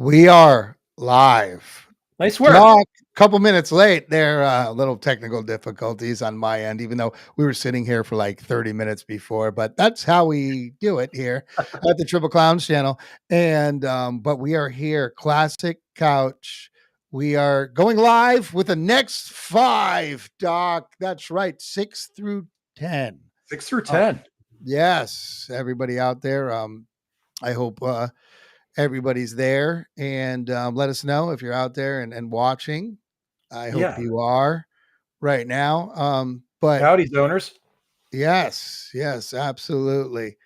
We are live. Nice work. Doc, couple minutes late. There little technical difficulties on my end, even though we were sitting here for like 30 minutes before, but that's how we do it here at the Triple Clowns channel. And but we are here, Classic Couch. We are going live with the next 5, Doc. That's right, 6 through 10. 6 through 10. Yes, everybody out there. I hope everybody's there, and let us know if you're out there and watching. I hope you are right now. But Howdy, zoners. yes, absolutely.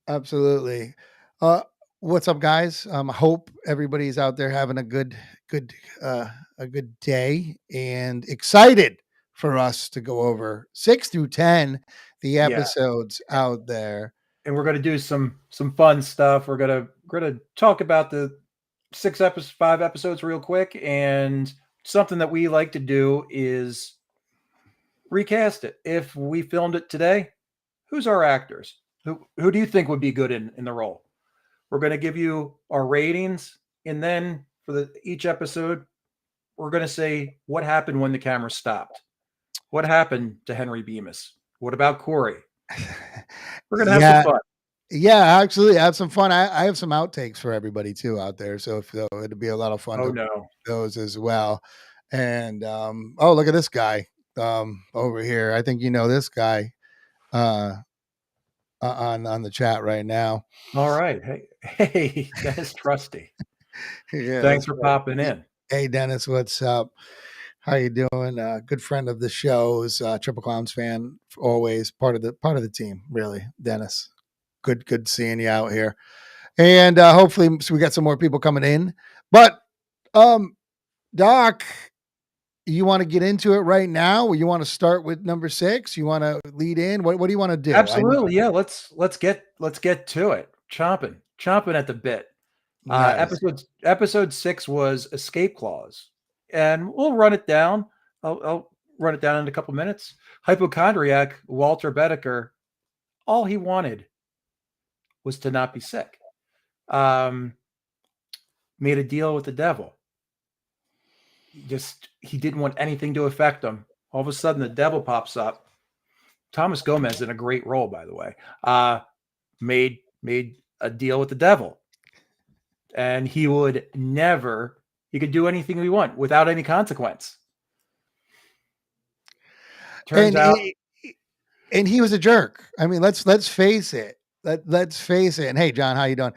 What's up, guys? Hope everybody's out there having a good day and excited for us to go over 6 through 10, the episodes out there. And we're going to do some fun stuff. We're going to talk about the 5 episodes real quick, and something that we like to do is recast it. If we filmed it today, who's our actors? Who do you think would be good in the role? We're going to give you our ratings, and then for each episode, we're going to say what happened when the camera stopped. What happened to Henry Bemis? What about Corey? We're going to have some fun. Yeah, actually have some fun. I have some outtakes for everybody too out there. So it'd be a lot of fun those as well. And oh, look at this guy over here. I think you know this guy on the chat right now. All right. Hey, Dennis Trusty. Thanks for popping in. Hey, Dennis, what's up? How you doing? Good friend of the show's Triple Clowns fan, always part of the team. Really, Dennis. Good seeing you out here, and hopefully we got some more people coming in. But Doc, you want to get into it right now, or you want to start with number 6? You want to lead in? What do you want to do? Absolutely, yeah. Let's get to it. Chomping at the bit. Yes. Episode 6 was Escape Clause, and we'll run it down. I'll run it down in a couple minutes. Hypochondriac Walter Bedecker, all he wanted was to not be sick. Made a deal with the devil. He didn't want anything to affect him. All of a sudden, the devil pops up. Thomas Gomez in a great role, by the way. Made a deal with the devil, and he could do anything he want without any consequence. Turns out, and he was a jerk. I mean, let's face it. Let's face it. And hey, John, how you doing?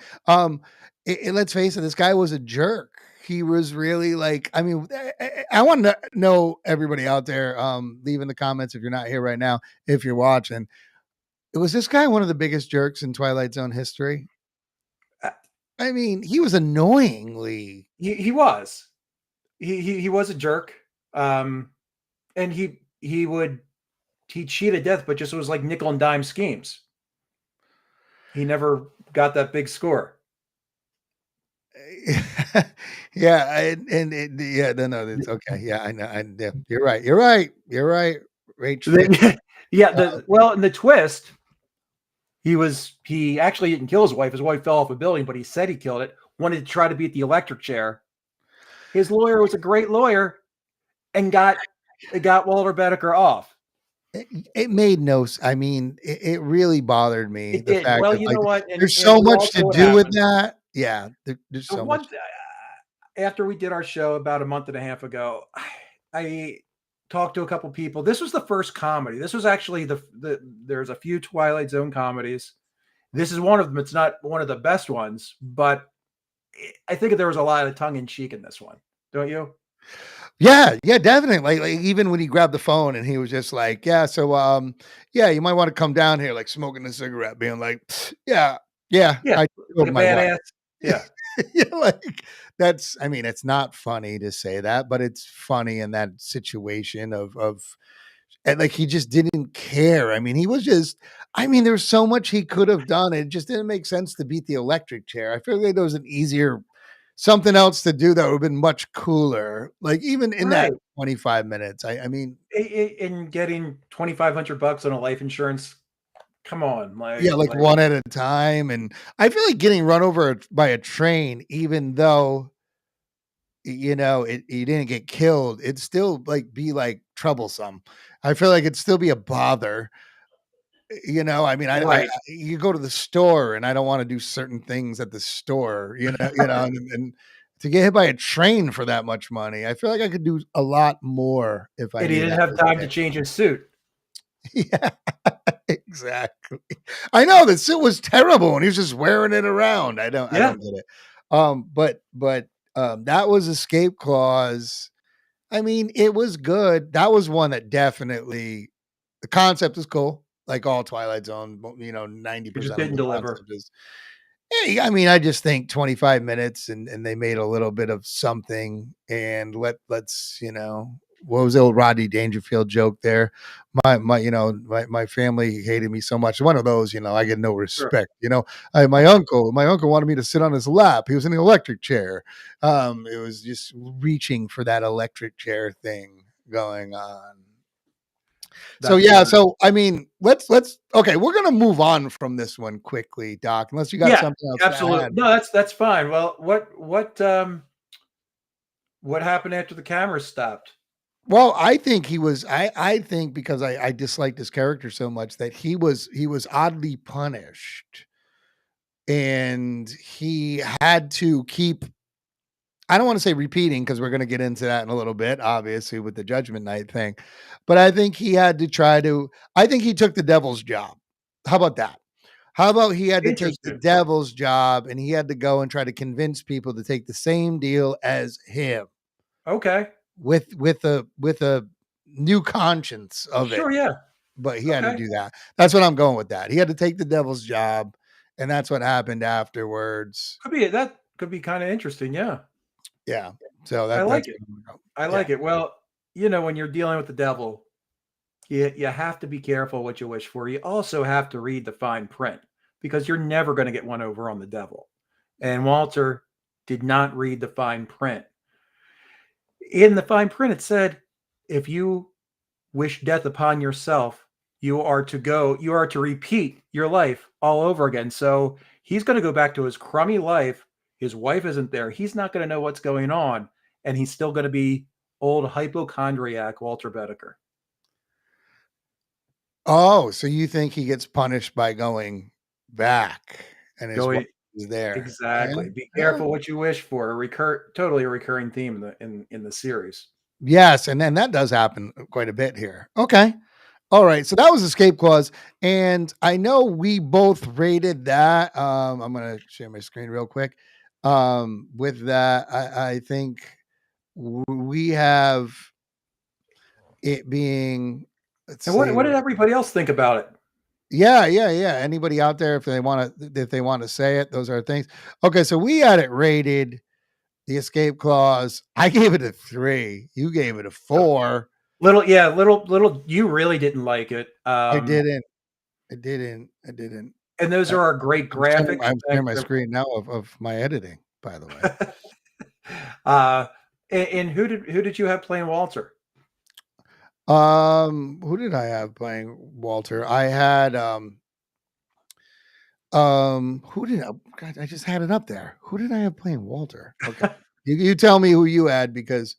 Let's face it. This guy was a jerk. He was really like, I mean, I want to know everybody out there, leave in the comments if you're not here right now, if you're watching. Was this guy one of the biggest jerks in Twilight Zone history? I mean, he was annoyingly. He was. He was a jerk. And he cheated death, but just was like nickel and dime schemes. He never got that big score. Yeah, no, it's okay. Yeah, I know. You're right. Rachel. Yeah, well, in the twist, he actually didn't kill his wife. His wife fell off a building, but he said he killed it. Wanted to try to beat the electric chair. His lawyer was a great lawyer, and got Walter Bedecker off. It made no. I mean, it really bothered me. The fact that, you know what? There's so much to do with that. Yeah, there's so much. After we did our show about a month and a half ago, I talked to a couple people. This was the first comedy. This was actually there's a few Twilight Zone comedies. This is one of them. It's not one of the best ones, but I think there was a lot of tongue in cheek in this one. Don't you? Yeah, definitely. Like even when he grabbed the phone and he was just like, yeah, so you might want to come down here, like smoking a cigarette, being like, yeah. I like my badass. Yeah. Like that's, I mean, it's not funny to say that, but it's funny in that situation of and like he just didn't care. I mean, he was just, I mean, there's so much he could have done. It just didn't make sense to beat the electric chair. I feel like there was an easier something else to do that would have been much cooler. Like even in that 25 minutes, I mean, in getting $2,500 on a life insurance. Come on. Like one at a time. And I feel like getting run over by a train, even though you know, he didn't get killed, it'd still like be like troublesome. I feel like it'd still be a bother. You know, I mean, Right. you go to the store and I don't want to do certain things at the store, and to get hit by a train for that much money, I feel like I could do a lot more if I And he knew didn't that have was time to there. change his suit. Yeah, exactly. I know the suit was terrible and he was just wearing it around. I Yeah. don't get it. That was Escape Clause. I mean, it was good. That was one that definitely the concept is cool. Like all Twilight Zone, 90% It just of didn't the deliver. concept is yeah, I mean, I just think 25 minutes and they made a little bit of something and let's, what was the old Rodney Dangerfield joke there? My family hated me so much. One of those, I get no Sure. respect. My uncle wanted me to sit on his lap. He was in the electric chair. It was just reaching for that electric chair thing going on. So That's yeah, funny. so I mean, let's okay, we're gonna move on from this one quickly, Doc, unless you got Yeah, something else to absolutely. add. No, that's fine. Well, what happened after the camera stopped? Well, I think he was I think because I disliked his character so much that he was oddly punished and he had to keep I don't want to say repeating because we're gonna get into that in a little bit, obviously, with the Judgment Night thing. But I think he had to I think he took the devil's job. How about that? How about he had to take the Interesting. devil's job and he had to go and try to convince people to take the same deal as him Okay. with a new conscience of it. Sure, yeah. But he had to Okay. do that. That's what I'm going with that. He had to take the devil's job, and that's what happened afterwards. That could be kinda interesting, yeah. Yeah. So I that's like it. what I'm going. I Yeah. like it. Well, when you're dealing with the devil, you have to be careful what you wish for. You also have to read the fine print because you're never gonna get one over on the devil. And Walter did not read the fine print. In the fine print, it said, "If you wish death upon yourself, you are to repeat your life all over again." So he's going to go back to his crummy life. His wife isn't there. He's not going to know what's going on. And he's still going to be old hypochondriac Walter Bedecker. Oh, so you think he gets punished by going back and his wife Go is there? Yeah. exactly. Be Yeah. careful what you wish for. Totally a recurring theme in the series. Yes, and then that does happen quite a bit here. Okay. All right. So that was Escape Clause. And I know we both rated that. I'm gonna share my screen real quick. With that, I think we have it being let's And what see. did everybody else think about it? Yeah. Anybody out there, if they want to say it, those are things. Okay, so we had it rated the Escape Clause. I gave it a 3. You gave it a 4. Little. You really didn't like it. I didn't. I didn't. And those I, are our great I'm sharing, graphic I'm sharing effects. my screen now of my editing, by the way. uh, and who did you have playing Walter? Who did I have playing Walter? I had who did I God, I just had it up there. Who did I have playing Walter? Okay. You tell me who you had because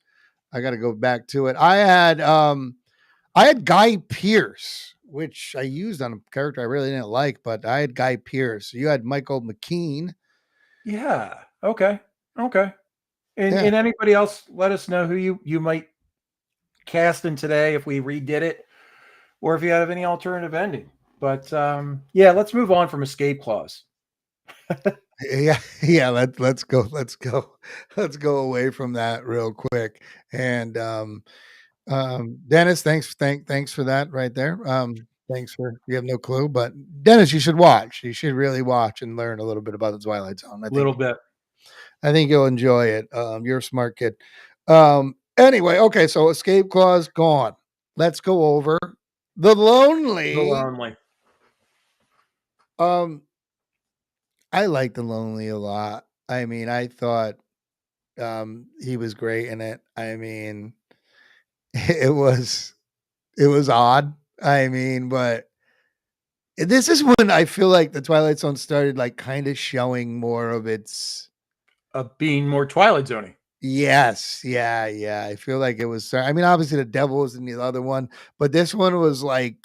I gotta go back to it. I had Guy Pearce, which I used on a character I really didn't like, but I had Guy Pearce. You had Michael McKean. Yeah. Okay. Okay. And Yeah. and anybody else, let us know who you might cast in today if we redid it, or if you have any alternative ending. But yeah, let's move on from Escape Clause. Yeah. Let's go away from that real quick. And Dennis, thanks for that right there. Thanks for you have no clue, but Dennis, you should watch. You should really watch and learn a little bit about the Twilight Zone. I think Little bit. I think you'll enjoy it. You're a smart kid. Anyway, okay, so Escape Clause gone. Let's go over the The Lonely. Lonely. Um, I like the Lonely a lot. I mean, I thought he was great in it. I mean, it was it was odd. I mean, but this is when I feel like the Twilight Zone started like kind of showing more of its Being more Twilight Zone. Yes, yeah, yeah. I feel like it was. I mean, obviously the devil was in the other one, but this one was like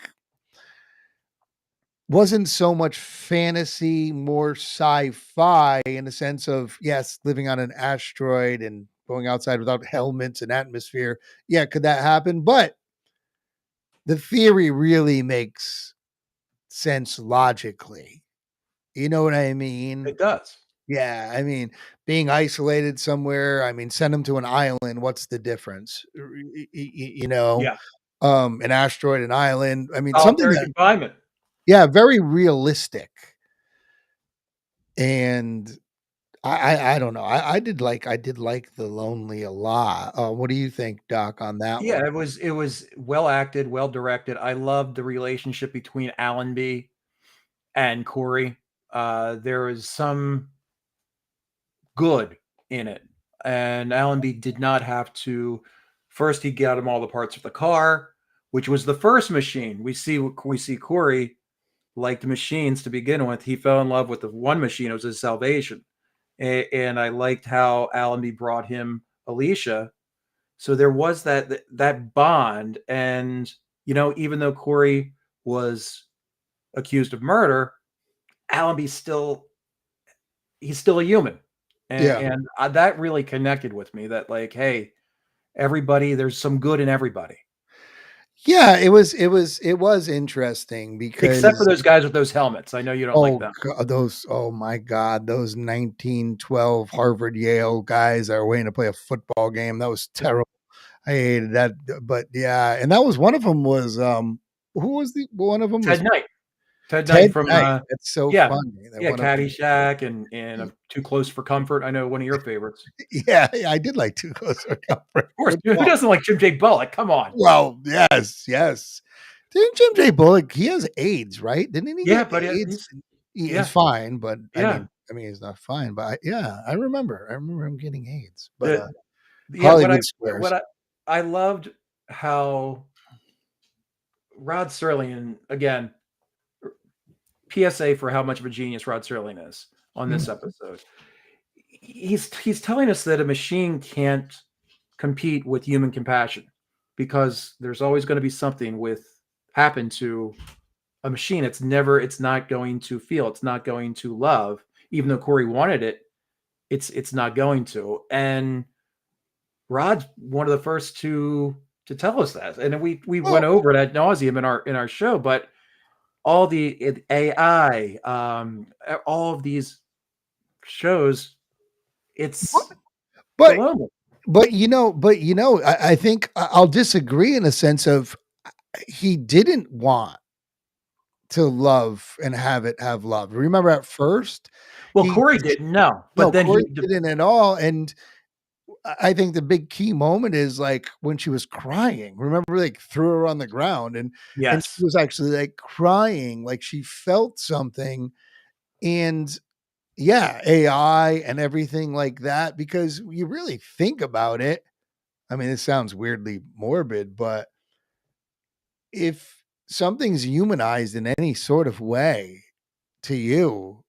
wasn't so much fantasy, more sci-fi in the sense of yes, living on an asteroid and going outside without helmets and atmosphere. Yeah, could that happen? But the theory really makes sense logically. You know what I mean? It does. Yeah, I mean, being isolated somewhere, I mean, send them to an island, what's the difference? You know, Yeah. an asteroid, an island. I mean, something Solitary that confinement. yeah, very realistic. And I don't know. I did like The Lonely a lot. What do you think, Doc, on that Yeah, one? it was well acted, well directed. I loved the relationship between Allenby and Corey. There was some good in it, and Allenby did not have to. First, he got him all the parts of the car, which was the first machine. We see Corey liked machines to begin with. He fell in love with the one machine. It was his salvation, and I liked how Allenby brought him Alicia. So there was that bond, and even though Corey was accused of murder, Allenby still he's still a human, and, Yeah. and that really connected with me. That like, hey, everybody, there's some good in everybody, Yeah, it was interesting except for because those guys with those helmets. I know you don't like oh them. god, those oh my god, those 1912 Harvard Yale guys are waiting to play a football game. That was terrible. I hated that, but yeah, and that was one of them was who was the one of them was Ted Knight, Ted Knight Ted from Knight. That's so yeah, funny that yeah, one of them. Caddyshack and Too Close for Comfort. I know one of your favorites. Yeah, yeah, I did like Two Close for Comfort Of course, who football. doesn't like Jim J. Bullock? Come on. Well, yes, yes. Didn't Jim J. Bullock? He has AIDS, right? Didn't he Yeah, get but AIDS? he's He's yeah, fine, but yeah. I mean, he's not fine. But yeah, I remember him getting AIDS. But The yeah, Hollywood squares. what I loved how Rod Serling, and again, PSA for how much of a genius Rod Serling is on this Mm. episode. He's telling us that a machine can't compete with human compassion because there's always going to be something with happen to a machine. It's not going to feel, it's not going to love, even though Corey wanted it. It's not going to. And Rod's one of the first to tell us that, and we went Well, over it ad nauseum in our show. But all the AI, all of these shows, but it's the but lonely. I think I'll disagree in a sense of he didn't want to love and have it have love. Remember at first Well, he Corey didn't know, but no then he, Corey didn't at all, and I think the big key moment is like when she was crying. Remember, like threw her on the ground and she yes, was actually like crying, like she felt something. And yeah, AI and everything like that, because you really think about it. I mean, it sounds weirdly morbid, but if something's humanized in any sort of way to you,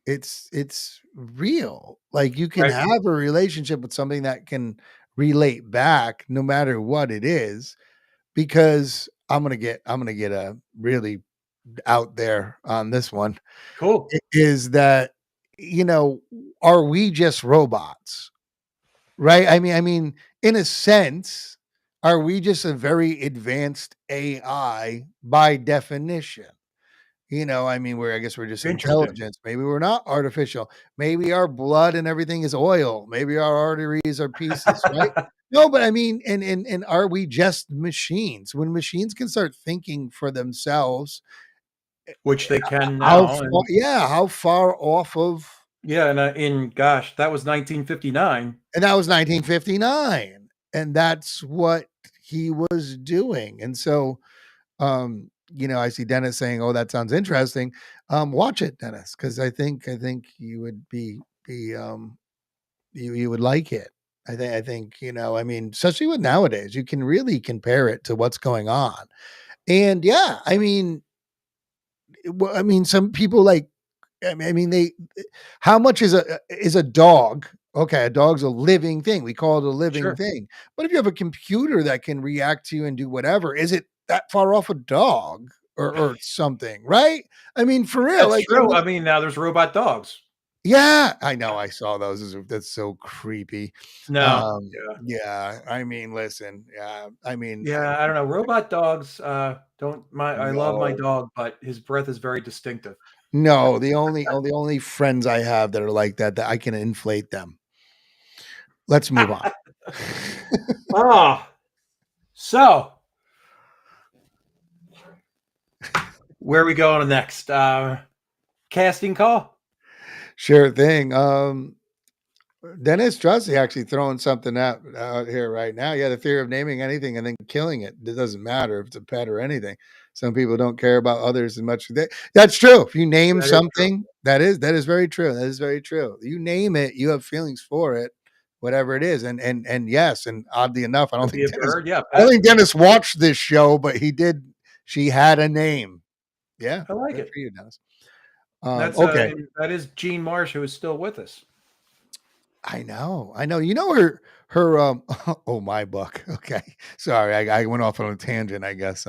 it's real. Like you can right, have a relationship with something that can relate back no matter what it is, because I'm gonna get a really out there on this one cool, is that you know are we just robots, right? I mean in a sense, are we just a very advanced AI by definition? I mean, I guess we're just interesting. intelligence. Maybe we're not artificial. Maybe our blood and everything is oil. Maybe our arteries are pieces, right? No, but I mean, and are we just machines? When machines can start thinking for themselves, Which they can how now, far, and yeah, how far off of, yeah, and in gosh, that was 1959. and that was 1959, and that's what he was doing. And so, I see Dennis saying, "Oh, that sounds interesting." Watch it, Dennis, because I think you would be you would like it. I think I mean, especially with nowadays, you can really compare it to what's going on. And yeah, I mean, some people like. I mean, they. How much is a dog? Okay, a dog's a living thing. We call it a living Sure. thing. But if you have a computer that can react to you and do whatever, is it that far off a dog or something, right? I mean, for real, That's like, true. I mean, now there's robot dogs. yeah, I know. I saw those. That's so creepy. No. Yeah. Yeah. I mean, listen. Yeah. I mean, Yeah, I don't know. Robot dogs, don't my I love my no, dog, but his breath is very distinctive. no. The only friends I have that are like that, that I can inflate them. Let's move on. Oh, so where are we going next? Casting call? Sure thing. Dennis Strussi actually throwing something out here right now. Yeah, the fear of naming anything and then killing it. It doesn't matter if it's a pet or anything. Some people don't care about others as much. That's true. If you name That is true. something, that is very true. That is very true. You name it, you have feelings for it, whatever it is. And yes, and oddly enough, Could be a bird, yeah, I don't pet. think Dennis watched this show, but he did. She had a name. Yeah, I like good it. for you, Dennis. That's, Okay. and that is Gene Marsh, who is still with us. I know. I know. You know her oh my buck. Okay. Sorry, I went off on a tangent, I guess.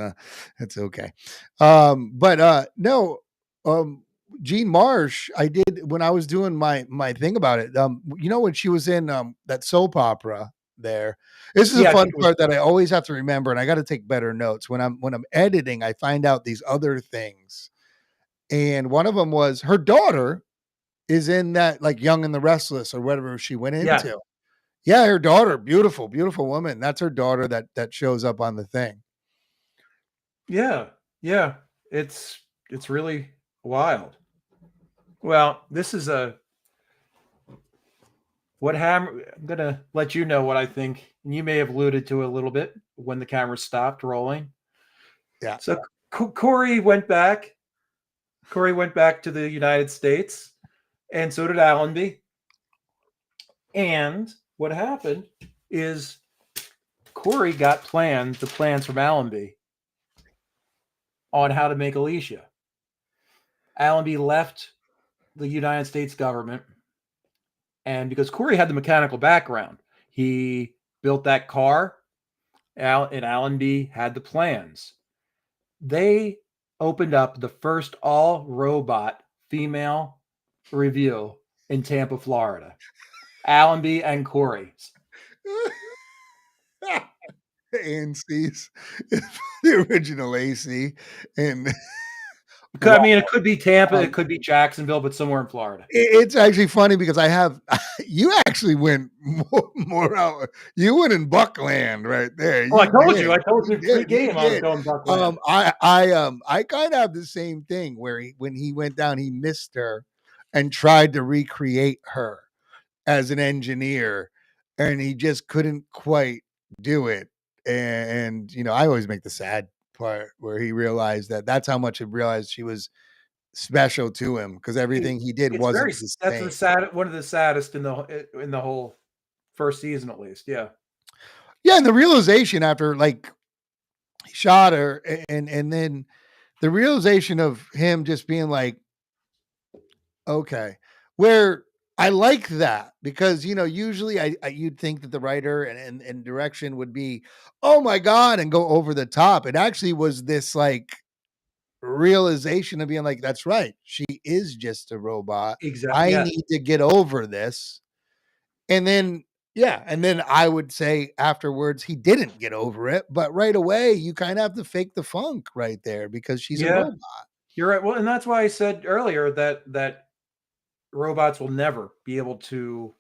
It's okay. But no, um Jean Marsh, I did when I was doing my thing about it. You know, when she was in that soap opera there. This is a Yeah, I fun think it was part that I always have to remember, and I got to take better notes. When I'm editing, I find out these other things. And one of them was her daughter is in that, like, Young and the Restless or whatever she went yeah. into. Yeah, her daughter, beautiful, beautiful woman. That's her daughter that shows up on the thing. Yeah. Yeah. It's really wild. Well, this is a what hammer I'm gonna let you know what I think, and you may have alluded to it a little bit when the camera stopped rolling. Yeah. So Corey went back. Corey went back to the United States, and so did Allenby. And what happened is Corey got the plans from Allenby on how to make Alicia. Allenby left the United States government, and because Corey had the mechanical background, he built that car. And Allenby had the plans. They opened up the first all robot female review in Tampa, Florida. Allenby and Corey. ANC's the original AC. And I wow, mean, it could be Tampa, it um, could be Jacksonville, but somewhere in Florida. it's actually funny because I have you actually went more out. You went in Buckland right there. Oh, I You told you. did. I told You you did. You pregame I was did. going Buckland. I kind of have the same thing where when he went down, he missed her and tried to recreate her as an engineer, and he just couldn't quite do it. And you know, I always make the sad part where he realized that that's how much he realized she was special to him because everything he did It's wasn't very the that's the same. sad one of the saddest in the whole first season at least. Yeah. Yeah, and the realization after, like, he shot her, and then the realization of him just being like, okay, where I like that because, you know, usually you'd think that the writer and direction would be, oh my god, and go over the top. It actually was this, like, realization of being like, that's right, she is just a robot. Exactly. I Yeah. need to get over this. And then, yeah, and then I would say afterwards he didn't get over it, but right away you kind of have to fake the funk right there because she's a Yeah. robot. You're right. Well, and that's why I said earlier that robots will never be able to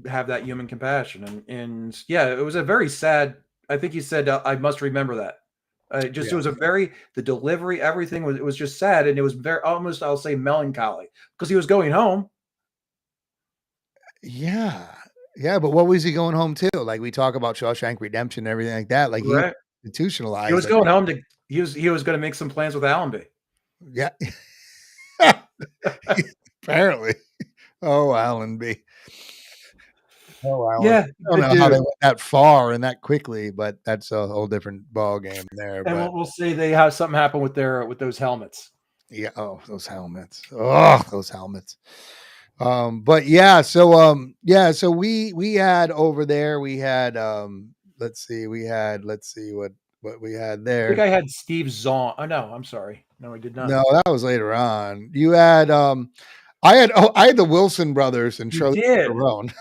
have that human compassion. And yeah, it was a very sad. I think he said, "I must remember that." Just it Yeah. was a very the delivery, everything was it was just sad, and it was very almost I'll say melancholy because he was going home. Yeah. Yeah, but what was he going home to? Like, we talk about Shawshank Redemption and everything like that. Like, he Right. He institutionalized, was I going think. home to he was going to make some plans with Allenby. Yeah. Apparently. Oh, Allenby. Oh, Allen. Yeah, I don't good know how they dude. went that far and that quickly, but that's a whole different ball game there. And But we'll say they have something happen with their with those helmets. yeah, oh, those helmets. Oh, those helmets. But so we had over there, we had let's see, what we had I think there. I had Steve Zahn. Oh no, I'm sorry. No, I did not. No, that was later on. You had I had the Wilson brothers and You Charlie did. Theron.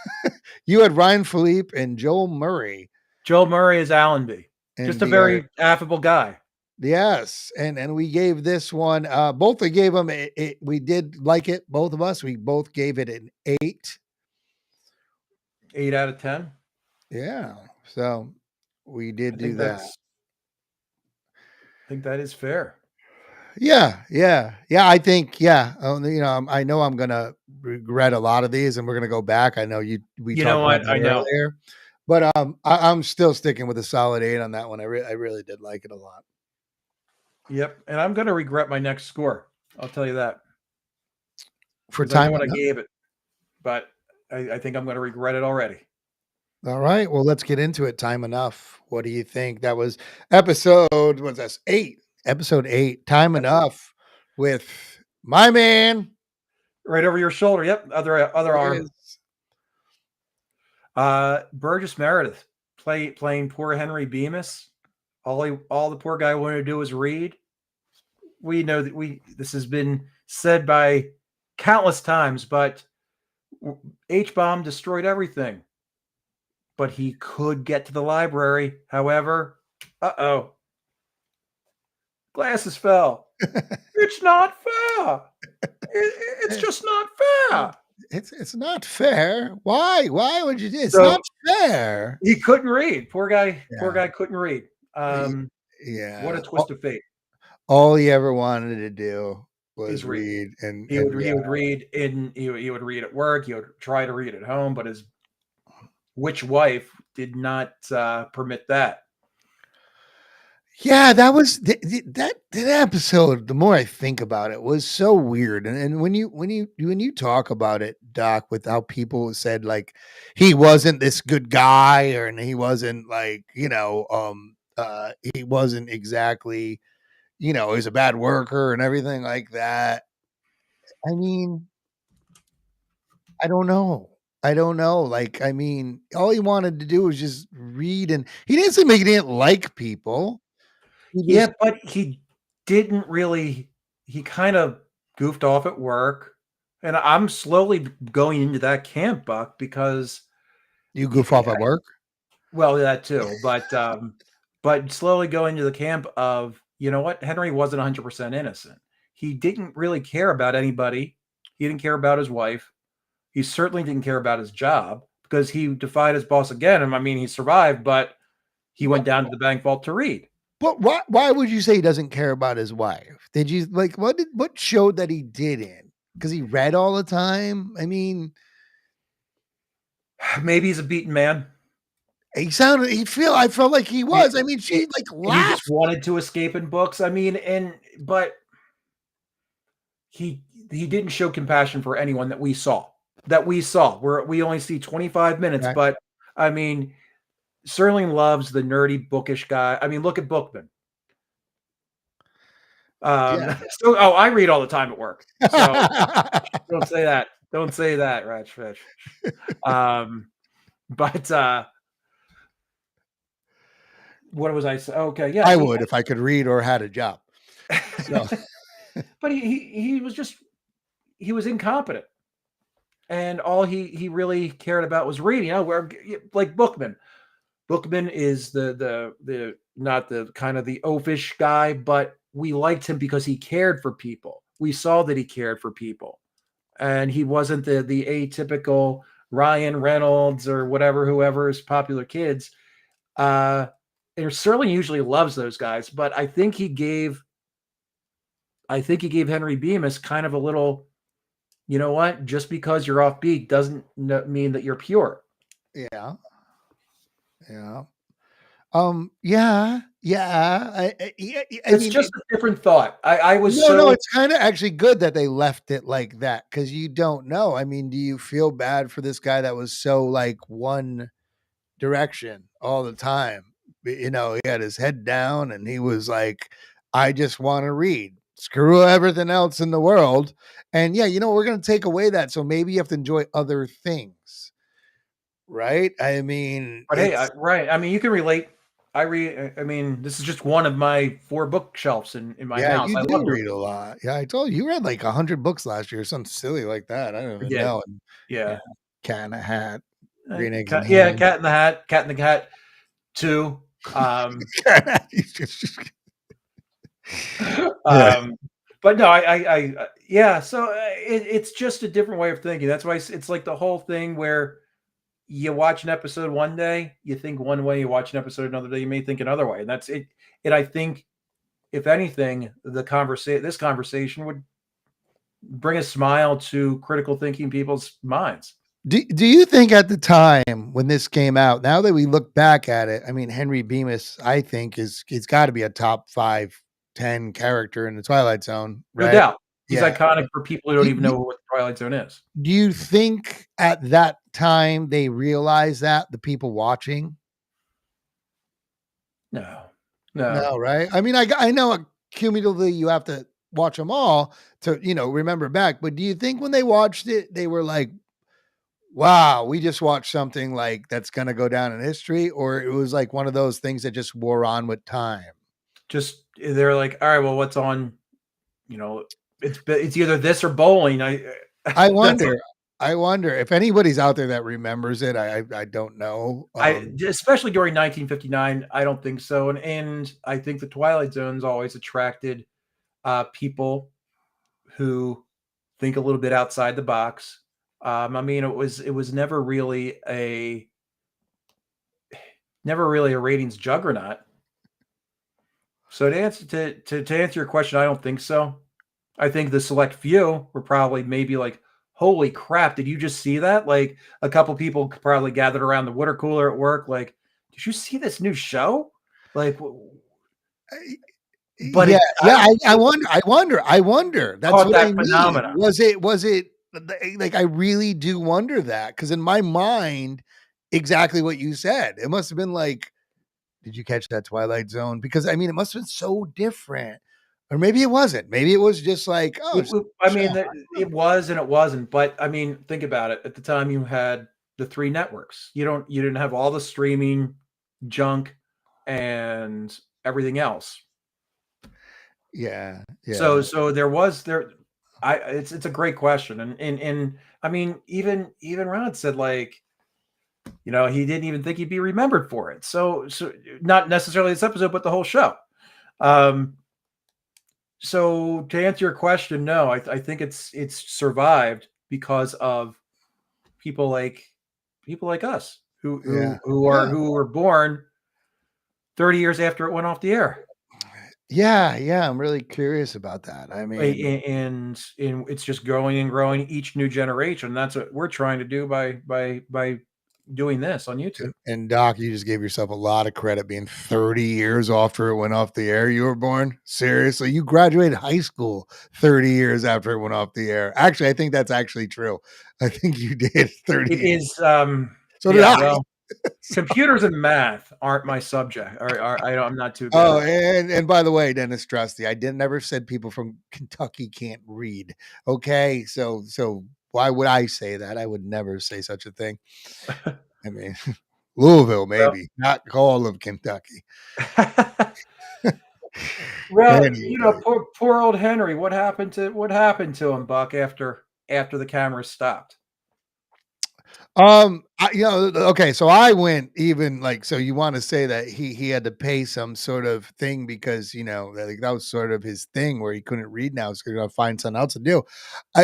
You had Ryan Philippe and Joel Murray Joel Murray is Allenby. and Just a the very affable guy. yes, and we gave this one both we gave them we did like it, both of us. We both gave it an 8. 8 out of 10. Yeah. So we did I do think that. that is fair. Yeah. I think, yeah. I know I'm gonna regret a lot of these, and we're gonna go back. I know we You know talked about what? that I know. earlier, but I'm still sticking with a solid 8 on that one. I really did like it a lot. Yep. And I'm going to regret my next score. I'll tell you that. For Because I know time what I enough. gave it. But I think I'm going to regret it already. All right. Well, let's get into it. Time enough. What do you think? That was episode. What's that? 8. Episode 8. Time enough with my man. Right over your shoulder. Yep. Other arm. Burgess Meredith playing poor Henry Bemis. All the poor guy wanted to do was read. We know that this has been said by countless times, but H-bomb destroyed everything. But he could get to the library. However, glasses fell. It's not fair. It's just not fair. It's not fair. Why? Why would you do it? It's So not fair. he couldn't read. Poor guy Yeah. couldn't read. Yeah. What a twist of fate. All he ever wanted to do was Is read. read, and He would read he would read at work. He would try to read at home, but his witch wife did not permit that. yeah, that was that episode. The more I think about it, was so weird. And when you talk about it, Doc, with how people said like he wasn't this good guy, or and he wasn't like he wasn't exactly he's a bad worker and everything like that. I mean, I don't know. I don't know. Like, I mean, all he wanted to do was just read, and he didn't seem like he didn't like people. He Yeah, just but he didn't really. He kind of goofed off at work, and I'm slowly going into that camp, Buck, because you goof off at work. well, that too, but slowly going to the camp of you know what, Henry wasn't 100% innocent. He didn't really care about anybody. He didn't care about his wife. He certainly didn't care about his job because he defied his boss again. And I mean, he survived, but he went down to the bank vault to read. But why would you say he doesn't care about his wife? Did you like what showed that he didn't? Because he read all the time. I mean, Maybe he's a beaten man. I felt like he was. I mean, she like And he just laughed. wanted to escape in books. I mean, but he didn't show compassion for anyone that we saw. We only see 25 minutes, Right. but I mean, Serling loves the nerdy bookish guy. I mean, look at Bookman. Yeah. So I read all the time at work. So don't say that. Don't say that, Ratchfish. But what was I saying? Okay, yeah. I would if I could read or had a job. So. But he was just he was incompetent. And all he really cared about was reading. Where like Bookman. Bookman is the not the kind of the oafish guy, but we liked him because he cared for people. We saw that he cared for people. And he wasn't the atypical Ryan Reynolds or whoever's popular kids. And Sterling usually loves those guys, but I think he gave Henry Bemis kind of a little, you know what? Just because you're offbeat doesn't mean that you're pure. Yeah. Yeah. Yeah. It's just a different thought. I was no, it's kind of actually good that they left it like that because you don't know. I mean, do you feel bad for this guy that was so like one direction all the time? He had his head down and he was like, I just want to read. screw everything else in the world. And yeah, we're going to take away that. So maybe you have to enjoy other things. Right? I mean, But hey, right. I mean, you can relate. I mean, this is just one of my 4 bookshelves in my yeah, house. you I do love to read. read a lot. Yeah, I told you read like 100 books last year, something silly like that. I don't I even did. know. And yeah, Yeah. Cat in a Hat, Green Eggs and Yeah, Ham. Cat in the Hat, Cat in the Hat 2. Um, Yeah. um, but no, yeah. So it's just a different way of thinking. That's why it's like the whole thing where you watch an episode one day, you think one way. You watch an episode another day, you may think another way. And that's it. And I think, if anything, this conversation would bring a smile to critical thinking people's minds. Do you think at the time when this came out, now that we look back at it, I mean, Henry Bemis, I think he's got to be a top 5, 10 character in the Twilight Zone, No right? doubt, he's Yeah. iconic for people who don't Do, even do, know what the Twilight Zone is. do you think at that time they realized that the people watching? No, no. No, right? I mean, I know cumulatively you have to watch them all to remember back. But do you think when they watched it, they were like, wow, we just watched something like that's going to go down in history, or it was like one of those things that just wore on with time? Just they're like, all right, well, what's on? You know, it's either this or bowling. I That's wonder. I wonder if anybody's out there that remembers it. I don't know. especially during 1959. I don't think so, and I think the Twilight Zone's always attracted people who think a little bit outside the box. I mean, it was never really a ratings juggernaut. So to answer your question, I don't think so. I think the select few were probably maybe like, holy crap, did you just see that? Like, a couple people probably gathered around the water cooler at work, like, did you see this new show? Like, but Yeah, I yeah. don't I think wonder. I wonder. That's caught what I that mean. phenomena. Was it like I really do wonder that because in my mind, exactly what you said. It must have been like, did you catch that Twilight Zone? Because I mean, it must have been so different, or maybe it wasn't. Maybe it was just like, oh, it's I a show. mean, it was and it wasn't. But I mean, think about it. At the time, you had the 3 networks. You didn't have all the streaming junk and everything else. Yeah, yeah, So there was there. It's a great question, and I mean, even Rod said, like, he didn't even think he'd be remembered for it. So not necessarily this episode, but the whole show. Um, so to answer your question, no, I think it's survived because of people like us who yeah, who who are yeah, who were born 30 years after it went off the air. yeah, yeah. I'm really curious about that. I mean, And it's just growing and growing each new generation. That's what we're trying to do by doing this on YouTube. and Doc, you just gave yourself a lot of credit being 30 years after it went off the air. You were born. Seriously, you graduated high school 30 years after it went off the air. Actually, I think that's actually true. I think you did 30 It years. is, So did yeah. I. Well, computers and math aren't my subject. I'm not too good Oh, at. and by the way, Dennis Trusty, I did never said people from Kentucky can't read. Okay, so why would I say that? I would never say such a thing. I mean, Louisville, Well, maybe not all of Kentucky. well, Anyway, poor old Henry. What happened to him, Buck, after the cameras stopped? okay, so I went even like so. You want to say that he had to pay some sort of thing because like that was sort of his thing where he couldn't read now, so he's gonna find something else to do.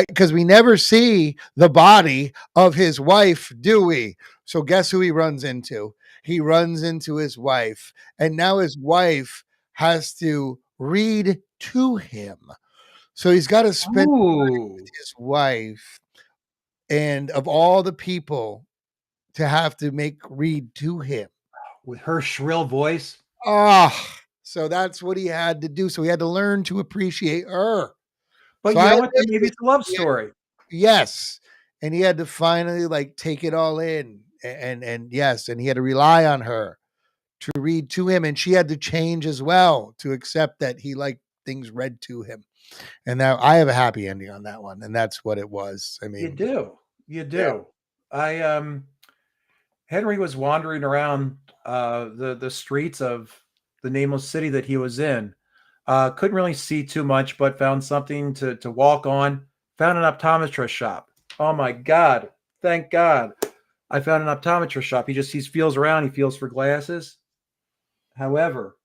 Because we never see the body of his wife, do we? So guess who he runs into? He runs into his wife, and now his wife has to read to him. So he's got to spend Ooh, his wife, and of all the people to have to make read to him. with her shrill voice. So that's what he had to do. So he had to learn to appreciate her. But So you I know what? Then like maybe this. it's a love Yeah, story. yes. And he had to finally like take it all in. And yes, and he had to rely on her to read to him. And she had to change as well to accept that he liked things read to him. And now I have a happy ending on that one, and that's what it was. I You mean, do. You yeah, do. I Henry was wandering around the streets of the nameless city that he was in. Couldn't really see too much, but found something to walk on. Found an optometrist shop. Oh my God! Thank God, I found an optometrist shop. He feels around. He feels for glasses. However,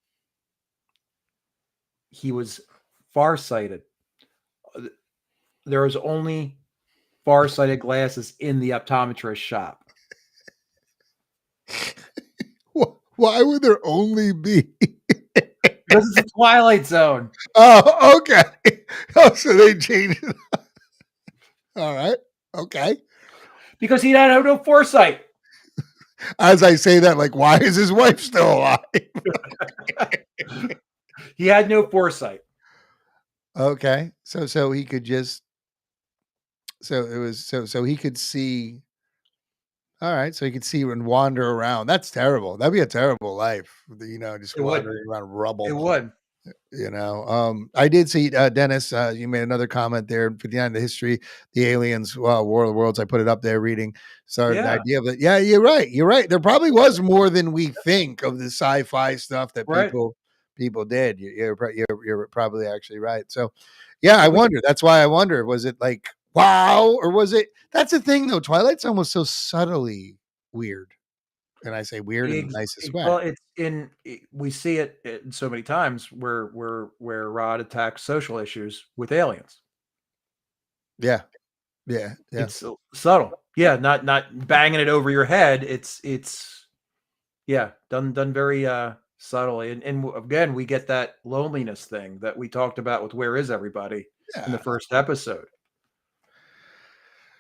he was farsighted. There was only farsighted glasses in the optometrist shop. why would there only be? Because it's a Twilight Zone. Oh, okay. Oh, so they changed it. All right. Okay. Because he had no foresight. As I say that, like, why is his wife still alive? He had no foresight. Okay. So he could just so he could see. All right, so he could see and wander around. That's terrible. That'd be a terrible life, just It would. wandering around It rubble. would. I did see Dennis. You made another comment there. 59, the history, the aliens, War of the Worlds. I put it up there. Reading started the Yeah. idea of it. Yeah, you're right. You're right. There probably was more than we think of the sci-fi stuff that Right. people did. You're probably actually right. So, yeah, I We, wonder. That's why I wonder. Was it like wow, or was it? That's the thing, though. Twilight's almost so subtly weird, and I say weird in the nicest way. well, we see it in so many times where Rod attacks social issues with aliens. Yeah, yeah, yeah. It's subtle. Yeah, not banging it over your head. It's yeah, done very subtly. And again, we get that loneliness thing that we talked about with Where Is Everybody in the Yeah. first episode.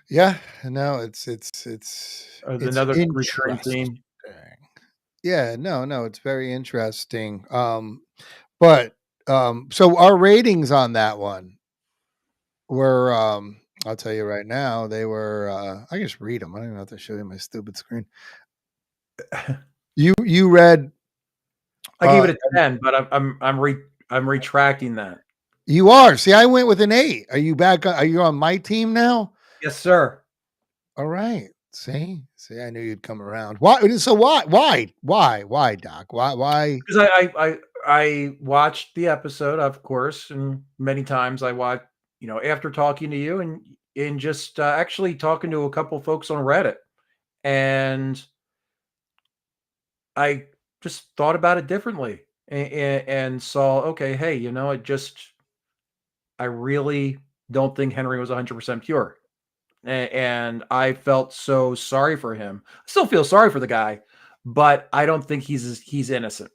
Yeah, no, it's Another recurring interesting. theme. Yeah, no, it's very interesting. But so our ratings on that one were I'll tell you right now, they were I can just read them. I don't even have to show you my stupid screen. You read I gave it a 10, but I'm retracting that. you are. See, I went with an 8. Are you back? Are you on my team now? Yes, sir. All right. See, I knew you'd come around. Why? So why, Doc? Why? Because I watched the episode, of course, and many times I watch, after talking to you and just actually talking to a couple folks on Reddit, and I just thought about it differently and saw, okay, hey, I really don't think Henry was 100% pure. And I felt so sorry for him. I still feel sorry for the guy, but I don't think he's innocent.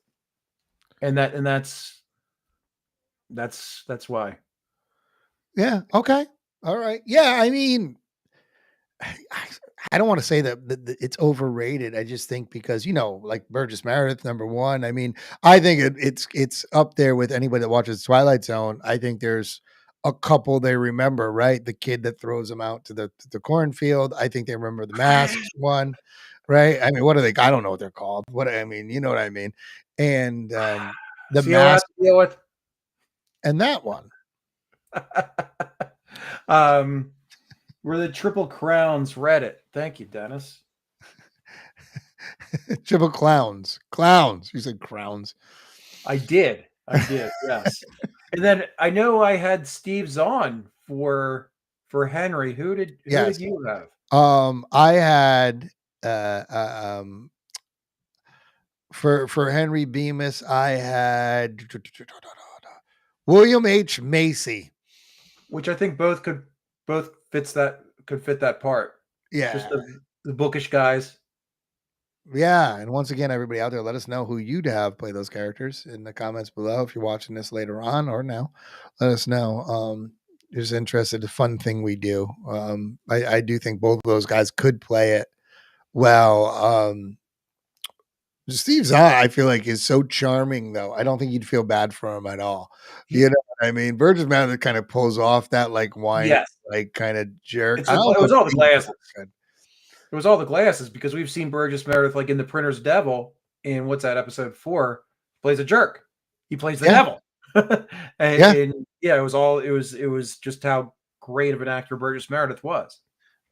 And that's why. Yeah. Okay. All right. Yeah. I mean, I don't want to say that it's overrated. I just think because like Burgess Meredith, number one. I mean, I think it's up there with anybody that watches Twilight Zone. I think there's a couple they remember, right? The kid that throws them out to the cornfield. I think they remember the masks one, right? I mean, what are they? I don't know what they're called. What I mean, you know what I mean? And the See what I have mask to deal with? and that one. We're the Triple Crowns Reddit. Thank you, Dennis. Triple clowns. You said crowns. I did. Yes. And then I know I had Steve Zahn for Henry. Who did you have? I had for Henry Bemis, I had William H. Macy, which I think both could fit that part. Yeah, just the bookish guys. Yeah, and once again, everybody out there, let us know who you'd have play those characters in the comments below. If you're watching this later on or now, let us know. Just interested, a fun thing we do. I do think both of those guys could play it well. Steve Zahn, I feel like, is so charming, though. I don't think you'd feel bad for him at all. You know what I mean? Burgess Meredith kind of pulls off that like whiny, like kind of jerk. It was all the glasses. It was all the glasses because we've seen Burgess Meredith like in The Printer's Devil in episode 4, plays a jerk. He plays the devil. and Yeah, it was just how great of an actor Burgess Meredith was.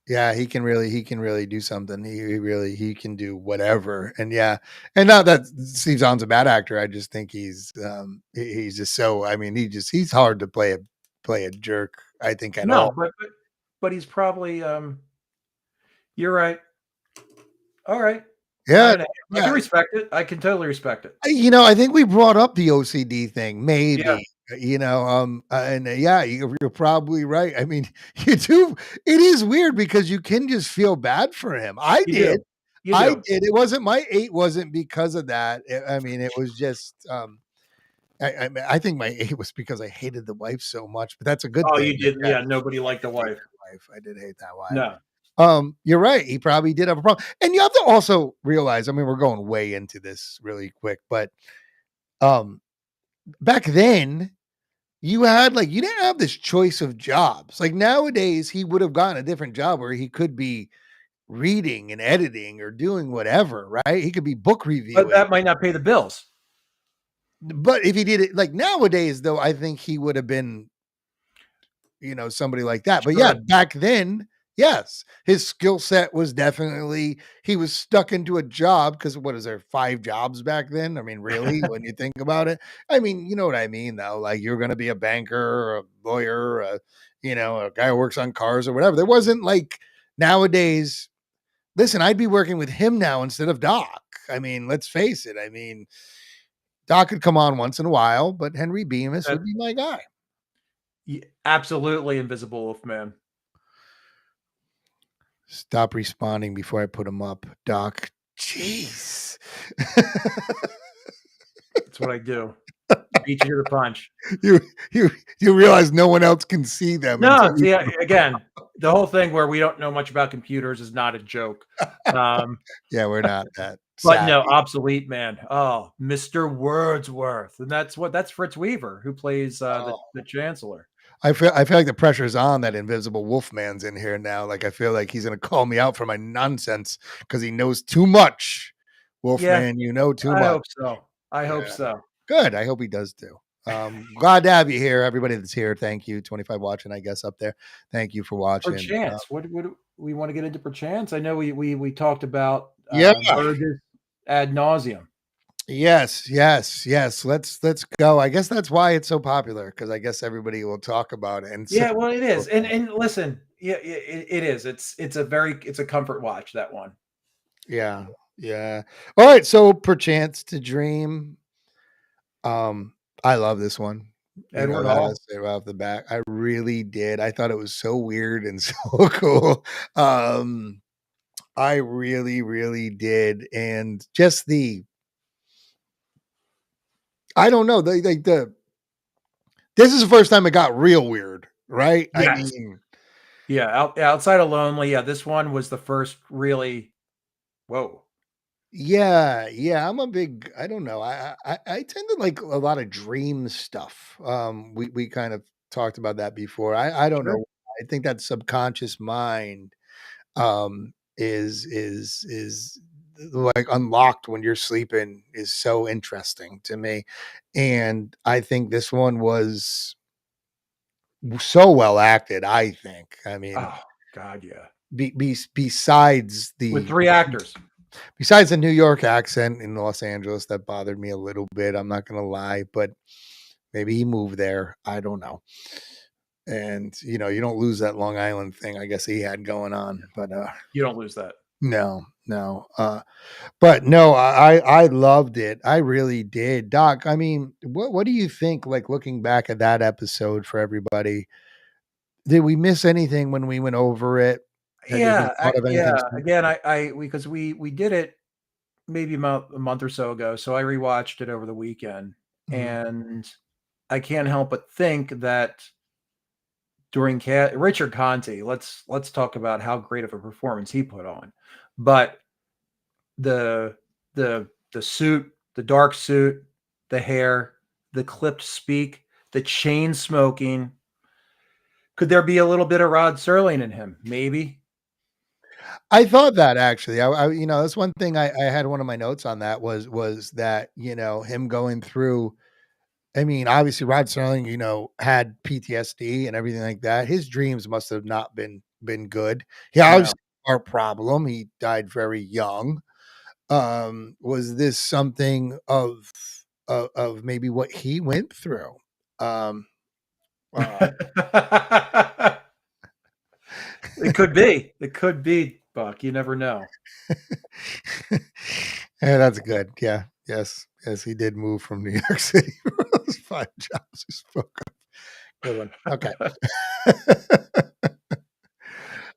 Yeah, he can really do something. He can do whatever. And yeah, and not that Steve Zahn's a bad actor. I just think he's just so. I mean, he's hard to play a jerk. I think at No, all. but he's probably you're right. All right. Yeah, I can yeah. respect it. I can totally respect it. I think we brought up the OCD thing, Yeah, maybe. And yeah, you're probably right. I mean, you do. It is weird because you can just feel bad for him. I you did. do. You I do. did. It wasn't my 8 wasn't because of that. I mean, it was just I think my 8 was because I hated the wife so much, but that's a good Oh, thing. you didn't. Yeah, nobody liked the I hate wife. that wife. I did hate that wife. No. You're right. He probably did have a problem. And you have to also realize, I mean, we're going way into this really quick, but um back then you didn't have this choice of jobs. Like nowadays, he would have gotten a different job where he could be reading and editing or doing whatever, right? He could be book But reviewing. that might not pay the bills. But if he did it like nowadays, though, I think he would have been, somebody like that. But yeah, Sure. back then, yes, his skill set was definitely he was stuck into a job because what is there 5 jobs back then? I mean, really, when you think about it, I mean, you know what I mean, though. Like you're going to be a banker, or a lawyer, a guy who works on cars or whatever. There wasn't like nowadays. Listen, I'd be working with him now instead of Doc. I mean, let's face it. I mean, Doc could come on once in a while, but Henry Bemis That would be my guy. absolutely Invisible Wolf Man. Stop responding before I put him up, Doc. Jeez. That's what I do. Beat you to the punch. you you realize no one else can see them No, until you see, again, the whole thing where we don't know much about computers is not a joke. Um, Yeah, we're not that but no, savvy. Obsolete Man. Oh, Mr. Wordsworth, and that's Fritz Weaver who plays the Oh, Chancellor. I feel like the pressure's on that Invisible Wolfman's in here now. Like I feel like he's gonna call me out for my nonsense because he knows too much. Yeah, Wolfman, you know too I much. hope so. I hope Yeah. so. Good. I hope he does too. Glad to have you here. Everybody that's here, thank you. 25 watching, I guess, up there. Thank you for watching. Perchance, what do we want to get into perchance? I know we talked about Yeah. Burgess ad nauseum. Yes, yes, yes. Let's go. I guess that's why it's so popular because I guess everybody will talk about it. And so, Yeah, well, it is, and listen, yeah, it is. It's a comfort watch, that one. yeah, yeah. All right. So perchance to dream. Um, I love this one. Edward That I Hall. say right off the bat. I really did. I thought it was so weird and so cool. Um, I really, really did. And just I don't know, the this is the first time it got real weird, right? I Yes. mean, Yeah, outside of Lonely, yeah, this one was the first really whoa. yeah, yeah, I'm a big I don't know. I tend to like a lot of dream stuff. We kind of talked about that before. I don't Sure. know. I think that subconscious mind is like unlocked when you're sleeping is so interesting to me. And I think this one was so well acted, I think. I mean, Oh, god, yeah. besides With the 3 actors. besides the New York accent in Los Angeles, that bothered me a little bit. I'm not gonna lie, but maybe he moved there. I don't know. And you don't lose that Long Island thing. I guess he had going on, but You don't lose that. no, no. But no, I loved it. I really did, Doc. I mean, what do you think? Like looking back at that episode for everybody, did we miss anything when we went over it? Have you thought of anything Yeah, since? again, I because we did it maybe a month or so ago, so I rewatched it over the weekend, Mhm. and I can't help but think that during Richard Conte, let's talk about how great of a performance he put on. But the the suit, the dark suit, the hair, the clipped speak, the chain smoking. Could there be a little bit of Rod Serling in him? Maybe. I thought that actually. That's one thing I had one of my notes on that was that him going through. I mean, obviously, Rod Serling, had PTSD and everything like that. His dreams must have not been good. He No. obviously had a heart problem. He died very young. Was this something of maybe what he went through? Um, uh, It could be. It could be, Buck. You never know. yeah, that's good. Yeah, yes, he did move from New York City for those 5 jobs he spoke of. Good one. Okay.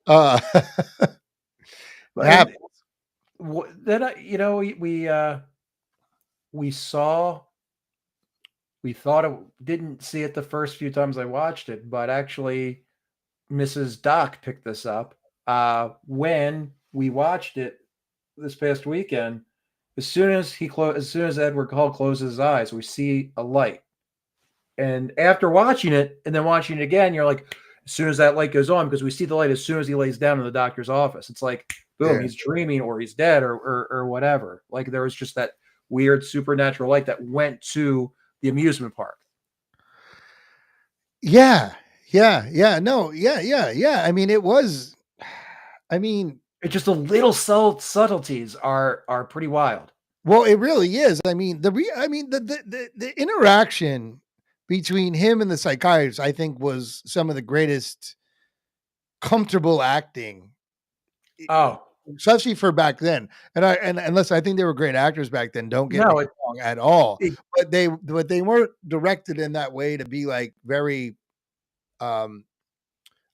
uh, But yeah, and then we saw we thought it didn't see it the first few times I watched it, but actually Mrs. Doc picked this up when we watched it this past weekend. As soon as Edward Hall closes his eyes, we see a light. And after watching it and then watching it again, you're like, as soon as that light goes on, because we see the light as soon as he lays down in the doctor's office, it's like, boom, yeah. he's dreaming or he's dead or whatever. Like there was just that weird supernatural light that went to the amusement park. Yeah. Yeah. No, yeah. I mean, it was, I mean, It's just the little subtleties are pretty wild. well, it really is. I mean, the interaction between him and the psychiatrist, I think, was some of the greatest comfortable acting, Oh especially for back then. And unless I think they were great actors back then, don't get me no, it, wrong at all. it But they weren't directed in that way to be like very um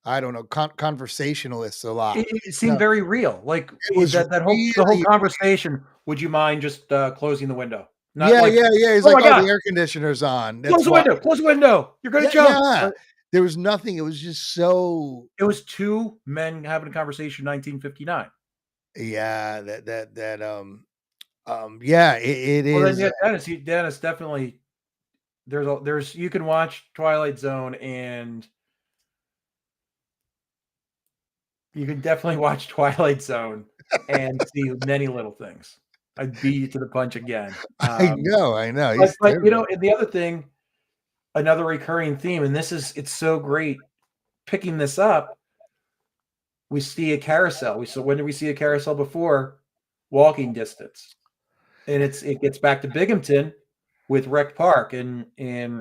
I don't know, conversationalists a lot. it seemed No, very real. Like it was the whole really conversation. Would you mind just closing the window? Not yeah, like, yeah, yeah. He's oh like, my "Oh, the god, air conditioner's on. close That's the why." window, close the window. You're gonna Yeah, jump. yeah. There was nothing. It was just so It was two men having a conversation in 1959. yeah, yeah, it Well, then, is. yeah, Dennis definitely. There's you can watch Twilight Zone and you can definitely watch Twilight Zone and see many little things. I'd beat you to the punch again. I know. He's But terrible. and the other thing, another recurring theme, and it's so great picking this up. We see a carousel. When did we see a carousel before? Walking distance. And it gets back to Binghamton with Rec Park in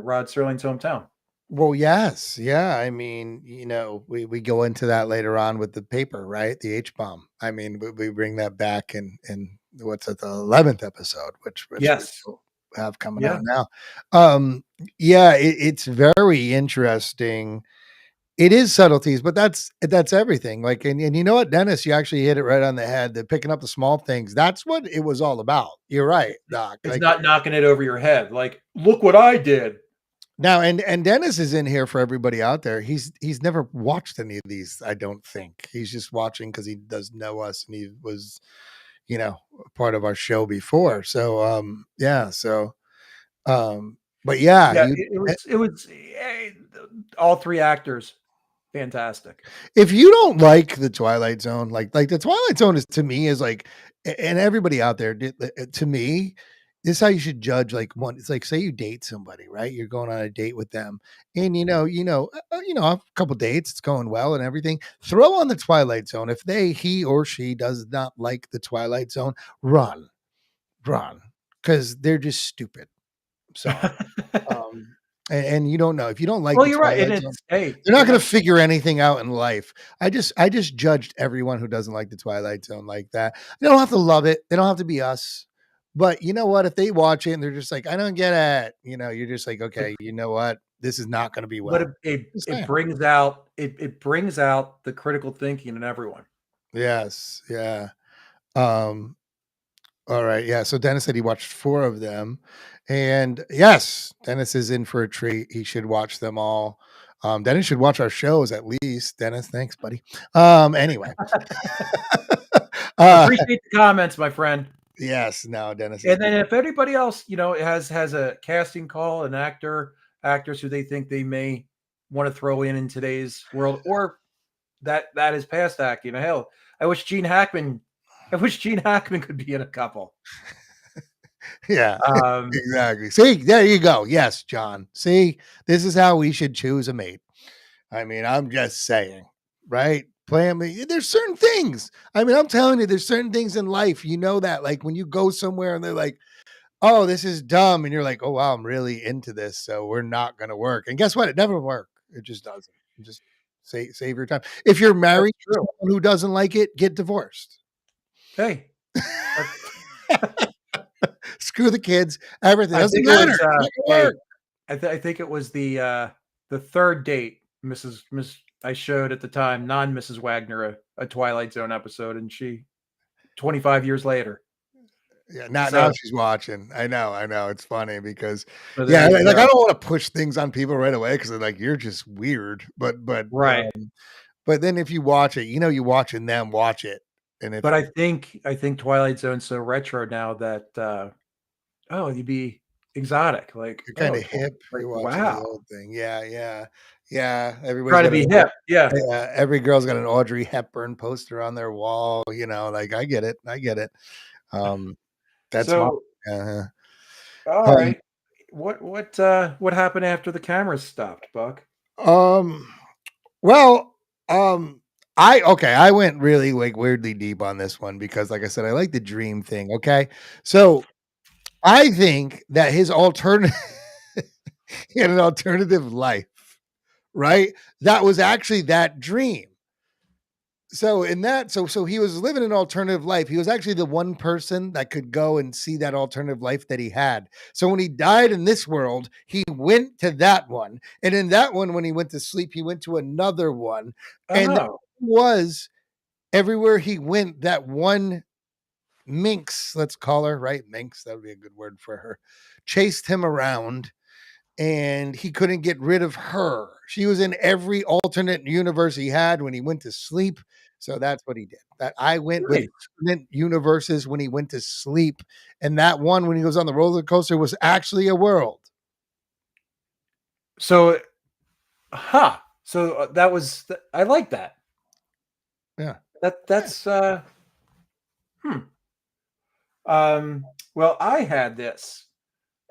Rod Serling's hometown. Well, yes, yeah. I mean, we go into that later on with the paper, right? The H bomb. I mean, we bring that back in what's it, the 11th episode, which we Yes. still have coming Yeah. out now. Yeah, it's very interesting. It is subtleties, but that's everything. Like, and you know what, Dennis, you actually hit it right on the head. That picking up the small things. That's what it was all about. You're right, Doc. It's Like not knocking it over your head. Like, look what I did. now, and Dennis is in here for everybody out there. He's never watched any of these. I don't think he's just watching because he does know us, and he was, part of our show before. So, yeah. So, but yeah, Yeah, it was all three actors fantastic. if you don't like the Twilight Zone, like the Twilight Zone is to me is like, and everybody out there to me, this is how you should judge like one. It's like say you date somebody, right? You're going on a date with them, and a couple dates, it's going well and everything. Throw on the Twilight Zone. If he or she does not like the Twilight Zone, run, run, because they're just stupid. Sorry. Um, and you don't know if you don't like Well, the you're right, and Twilight Zone, it's hey, they're not they're going not. to figure anything out in life. I just judged everyone who doesn't like the Twilight Zone like that. They don't have to love it. They don't have to be us. But you know what? If they watch it and they're just like, I don't get it, you're just like, But, okay, you know what? This is not going to be but well. Just it saying. brings out it brings out the critical thinking in everyone. Yes, yeah. Um, all right, yeah. So Dennis said he watched 4 of them, and yes, Dennis is in for a treat. He should watch them all. Dennis should watch our shows at least. Dennis, thanks, buddy. Anyway, uh, Appreciate the comments, my friend. yes, no, Dennis is And good. then if anybody else, has a casting call, an actors who they think they may want to throw in today's world, or that is past acting. Hell, I wish Gene Hackman could be in a couple. Yeah, Um, exactly. See, there you go. Yes, John. See, this is how we should choose a mate. I mean, I'm just saying, right? There's certain things. I mean, I'm telling you, there's certain things in life. You know that, like when you go somewhere and they're like, "Oh, this is dumb," and you're like, "Oh wow, I'm really into this, so we're not gonna work." And guess what? It never work. It just doesn't. Just save your time. If you're that's married to true. someone who doesn't like it, get divorced. Hey, Screw the kids. Everything I doesn't think it matter. was, It's not gonna hey, work. I think it was the third date, I showed at the time, non-Mrs. Wagner, a Twilight Zone episode, and she 25 years later. Yeah, now So she's watching. I know. It's funny because so there yeah, you like go. I don't want to push things on people right away because they're like, you're just weird. Right. But then if you watch it, you know you're watching them watch it. And if But I think Twilight Zone's so retro now that oh, you'd be exotic. Like, you're kind oh, of hip, like you're watching the wow. old thing. Yeah, yeah. Yeah. Everybody's Trying to got be hip. Yeah. every girl's got an Audrey Hepburn poster on their wall, like I get it. I get it. Um, that's my So uh, all um, right. What happened after the cameras stopped, Buck? um Well, um, I went really like weirdly deep on this one because, like I said, I like the dream thing. Okay, so I think that his alternative, he had an alternative life, right? That was actually that dream. So in that, so he was living an alternative life. He was actually the one person that could go and see that alternative life that he had. So when he died in this world, he went to that one, and in that one, when he went to sleep, he went to another one, and that Oh, was everywhere he went, that one minx, let's call her, right? Minx, that would be a good word for her, chased him around and he couldn't get rid of her. She was in every alternate universe he had when he went to sleep. So that's what he did. That I went with nice. alternate universes when he went to sleep. And that one when he was on the roller coaster was actually a world. So, so that was I like that. Yeah. Yeah. That's hmm. Well, I had this,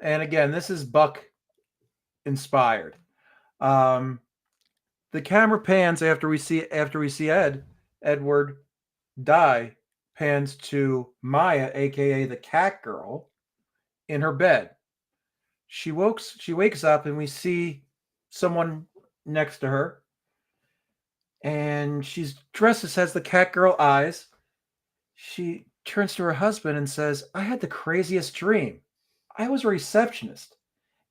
and again, this is Buck inspired. Um, the camera pans after we see Edward die, pans to Maya, aka the cat girl, in her bed. She wakes up, and we see someone next to her, and she's dressed as has the cat girl eyes. She turns to her husband and says, I had the craziest dream. I was a receptionist,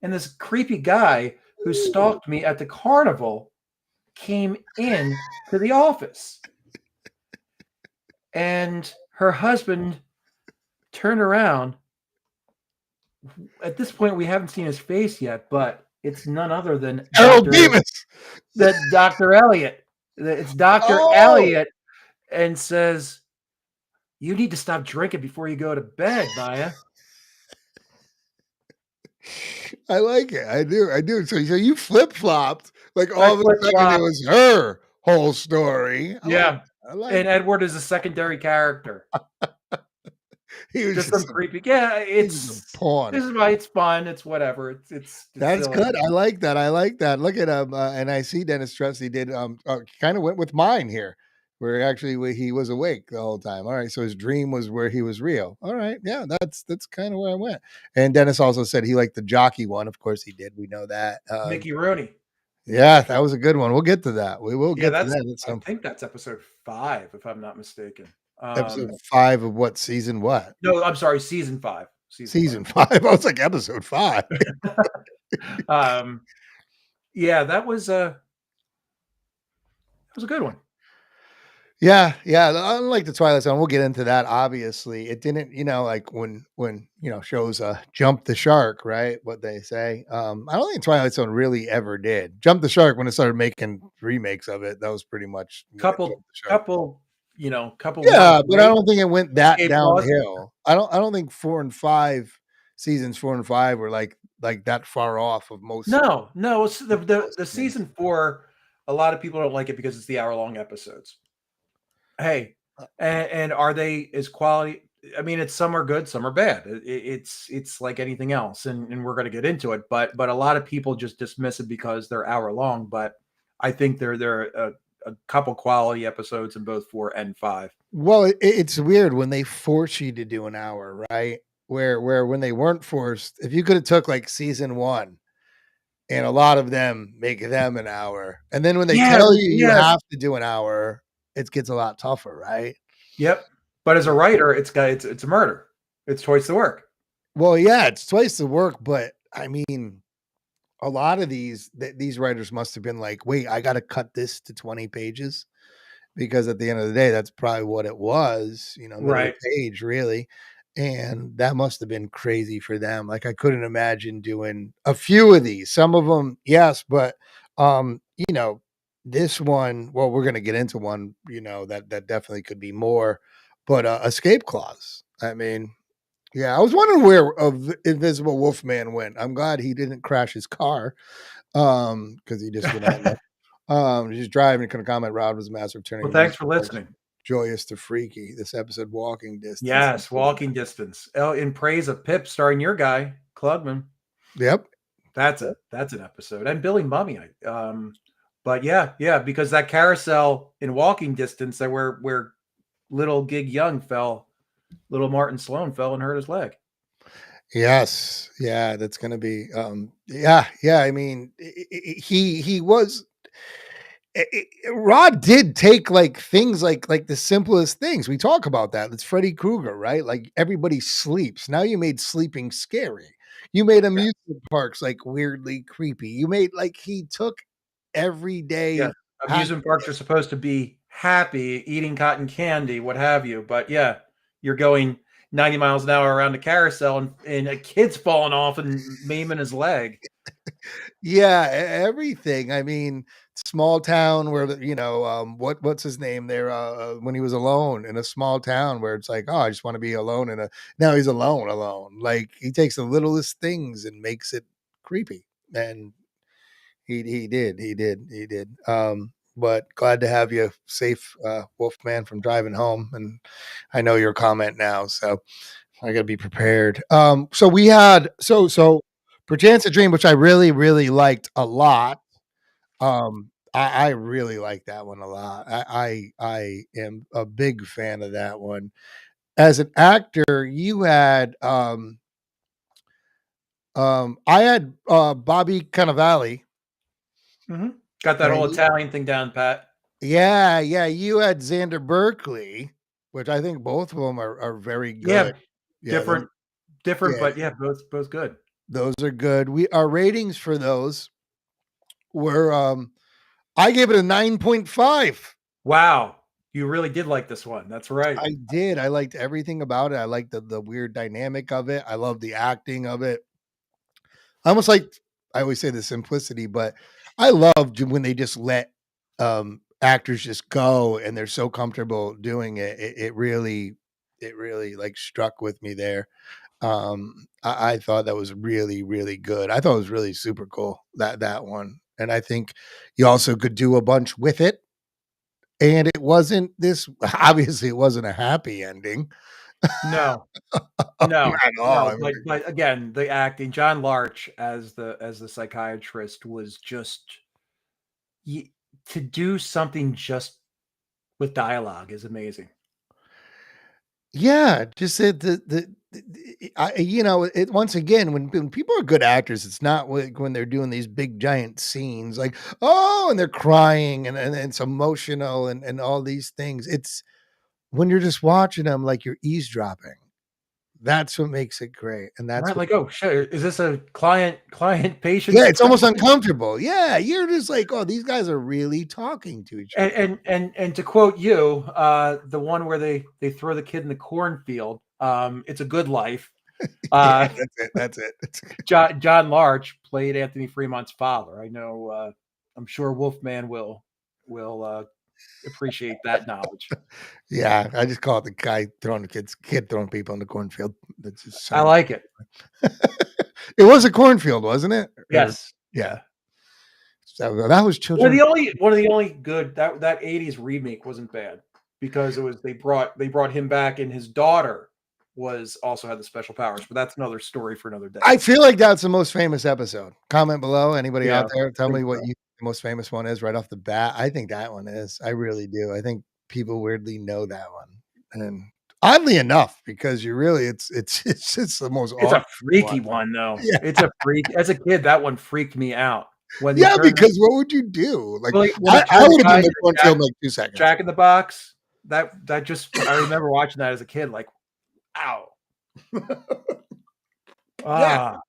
and this creepy guy who Ooh. stalked me at the carnival came in to the office. And her husband turned around. At this point, we haven't seen his face yet, but it's none other than Harold Bemis. Dr. Elliot. It's Dr. Oh, Elliot, and says, you need to stop drinking before you go to bed, Maya. I like it. I do. I do. So you flip flopped. Like I all of flip a second, it flop. was her whole story. I like. Yeah. I like And Edward is a secondary character. He was Just some just a creepy. Yeah, he was a pawn. this is why it's fun. It's whatever. It's That's silly. good. I like that. I like that. Look at him, and I see Dennis Trusty did kind of went with mine here, where actually he was awake the whole time. All right, so his dream was where he was real. All right, yeah, that's kind of where I went. And Dennis also said he liked the jockey one. Of course he did. We know that. Mickey Rooney. Yeah, that was a good one. We'll get to that. We will Yeah, get to that's that at I some point. think that's episode 5, if I'm not mistaken. Episode 5 of what season? What No, I'm sorry, season 5. Season 5. season 5? I was like episode 5. um, yeah, that was a good one. Yeah, yeah. Unlike the Twilight Zone, we'll get into that. Obviously, it didn't. Like when shows jump the shark, right? What they say. I don't think Twilight Zone really ever did jump the shark when it started making remakes of it. That was pretty much when it jumped Couple the shark. couple, couple more Yeah, but I great don't think it went that escape clause. downhill. I don't think 4 and 5 seasons 4 and 5 were like that far off of most. No, it's the Most things. season 4, a lot of people don't like it because it's the hour-long episodes. Hey, Uh, and are they as quality? I mean, it's some are good, some are bad. It's like anything else, and we're going to get into it. But a lot of people just dismiss it because they're hour long. But I think there are a couple quality episodes in both 4 and 5. Well, it's weird when they force you to do an hour, right? Where when they weren't forced, if you could have took like season one, and a lot of them make them an hour, and then when they Yeah, tell you you yeah, have to do an hour, it gets a lot tougher, right? yep. But as a writer, it's a murder. It's twice the work. Well, yeah, it's twice the work, but I mean, a lot of these writers must have been like, wait, I got to cut this to 20 pages because at the end of the day, that's probably what it was, middle of Right. the page, really. And that must have been crazy for them. Like, I couldn't imagine doing a few of these. Some of them, yes, but um, you know, this one, well, we're gonna get into one, that definitely could be more, but escape clause. I mean, yeah, I was wondering where Invisible Wolfman went. I'm glad he didn't crash his car, because he just went on there. Just driving, couldn't comment. Rod was a master of turning Well, thanks for amusement parks listening. joyous to freaky. This episode, walking distance. Yes, walking distance. Oh, in praise of Pip, starring your guy Klugman. Yep. That's an episode, and Billy Mummy. But yeah, because that carousel in walking distance, that where little Gig Young fell, little Martin Sloan fell and hurt his leg. Yes. Yeah. That's gonna be. Yeah. Yeah. I mean, he was. Rod did take like things like the simplest things. We talk about that. It's Freddy Krueger, right? Like everybody sleeps. Now you made sleeping scary. You made Yeah, amusement parks like weirdly creepy. You made like he took yeah. everyday Amusement parks are supposed to be happy, eating cotton candy, what have you. But yeah, you're going 90 miles an hour around the carousel, and a kid's falling off and maiming his leg. Yeah, everything. I mean, small town where what's his name there when he was alone in a small town where it's like, oh, I just want to be alone now he's alone. Like he takes the littlest things and makes it creepy. And he did. But glad to have you safe, Wolfman, from driving home. And I know your comment now, so I got to be prepared. So we had Perchance a Dream, which I really, really liked a lot. I really like that one a lot. I am a big fan of that one. As an actor, you had I had Bobby Cannavale, Mm-hmm. Got that whole and Italian thing down, Pat. yeah, yeah, you had Xander Berkeley, which I think both of them are very Yeah, good. Yeah, different, different, yeah, but yeah, both good. those are good. Our ratings for those were I gave it a 9.5. Wow, you really did like this one. That's right. I did. I liked everything about it. I liked the weird dynamic of it. I love the acting of it. I almost like I always say the simplicity, but I loved when they just let actors just go and they're so comfortable doing it. It really like struck with me there. I thought that was really, really good. I thought it was really super cool, that one. And I think you also could do a bunch with it. And it wasn't this obviously it wasn't a happy ending. No, Not no, at all. no. I mean, But again, the acting, John Larch as the psychiatrist was just to do something just with dialogue is amazing. yeah, just it once again when people are good actors, it's not like when they're doing these big giant scenes like oh, and they're crying and it's emotional and all these things. It's when you're just watching them like you're eavesdropping. That's what makes it great, and that's Right? what. Like, oh shit, is this a Yeah, patient? it's almost uncomfortable. Yeah, you're just like, oh, these guys are really talking to each other. And to quote you, the one where they throw the kid in the cornfield, it's a good life. Yeah, Uh, that's it. That's it. John Larch played Anthony Fremont's father. I know. I'm sure Wolfman will appreciate that knowledge. Yeah, I just call it the guy throwing the kid throwing people in the cornfield. That just I sounds. like it. It was a cornfield, wasn't it? Or Yes. yeah, Yeah. so that was children. One of the only good that '80s remake wasn't bad because it was they brought him back and his daughter was also had the special powers, but that's another story for another day. I feel like that's the most famous episode. Comment below. Anybody Yeah, out there? Tell I me think what so. the most famous one is right off the bat. I think that one is. I really do. I think people weirdly know that one. And oddly enough, because you really it's just the most It's a awesome freaky one. one, though. Yeah. It's a freak. As a kid, that one freaked me out. When they Yeah, turned because what would you do? Like when they I turned the would have guy been the into one film like 2 seconds. Jack in the Box, that just I remember watching that as a kid, like, ow. Yeah. Ah,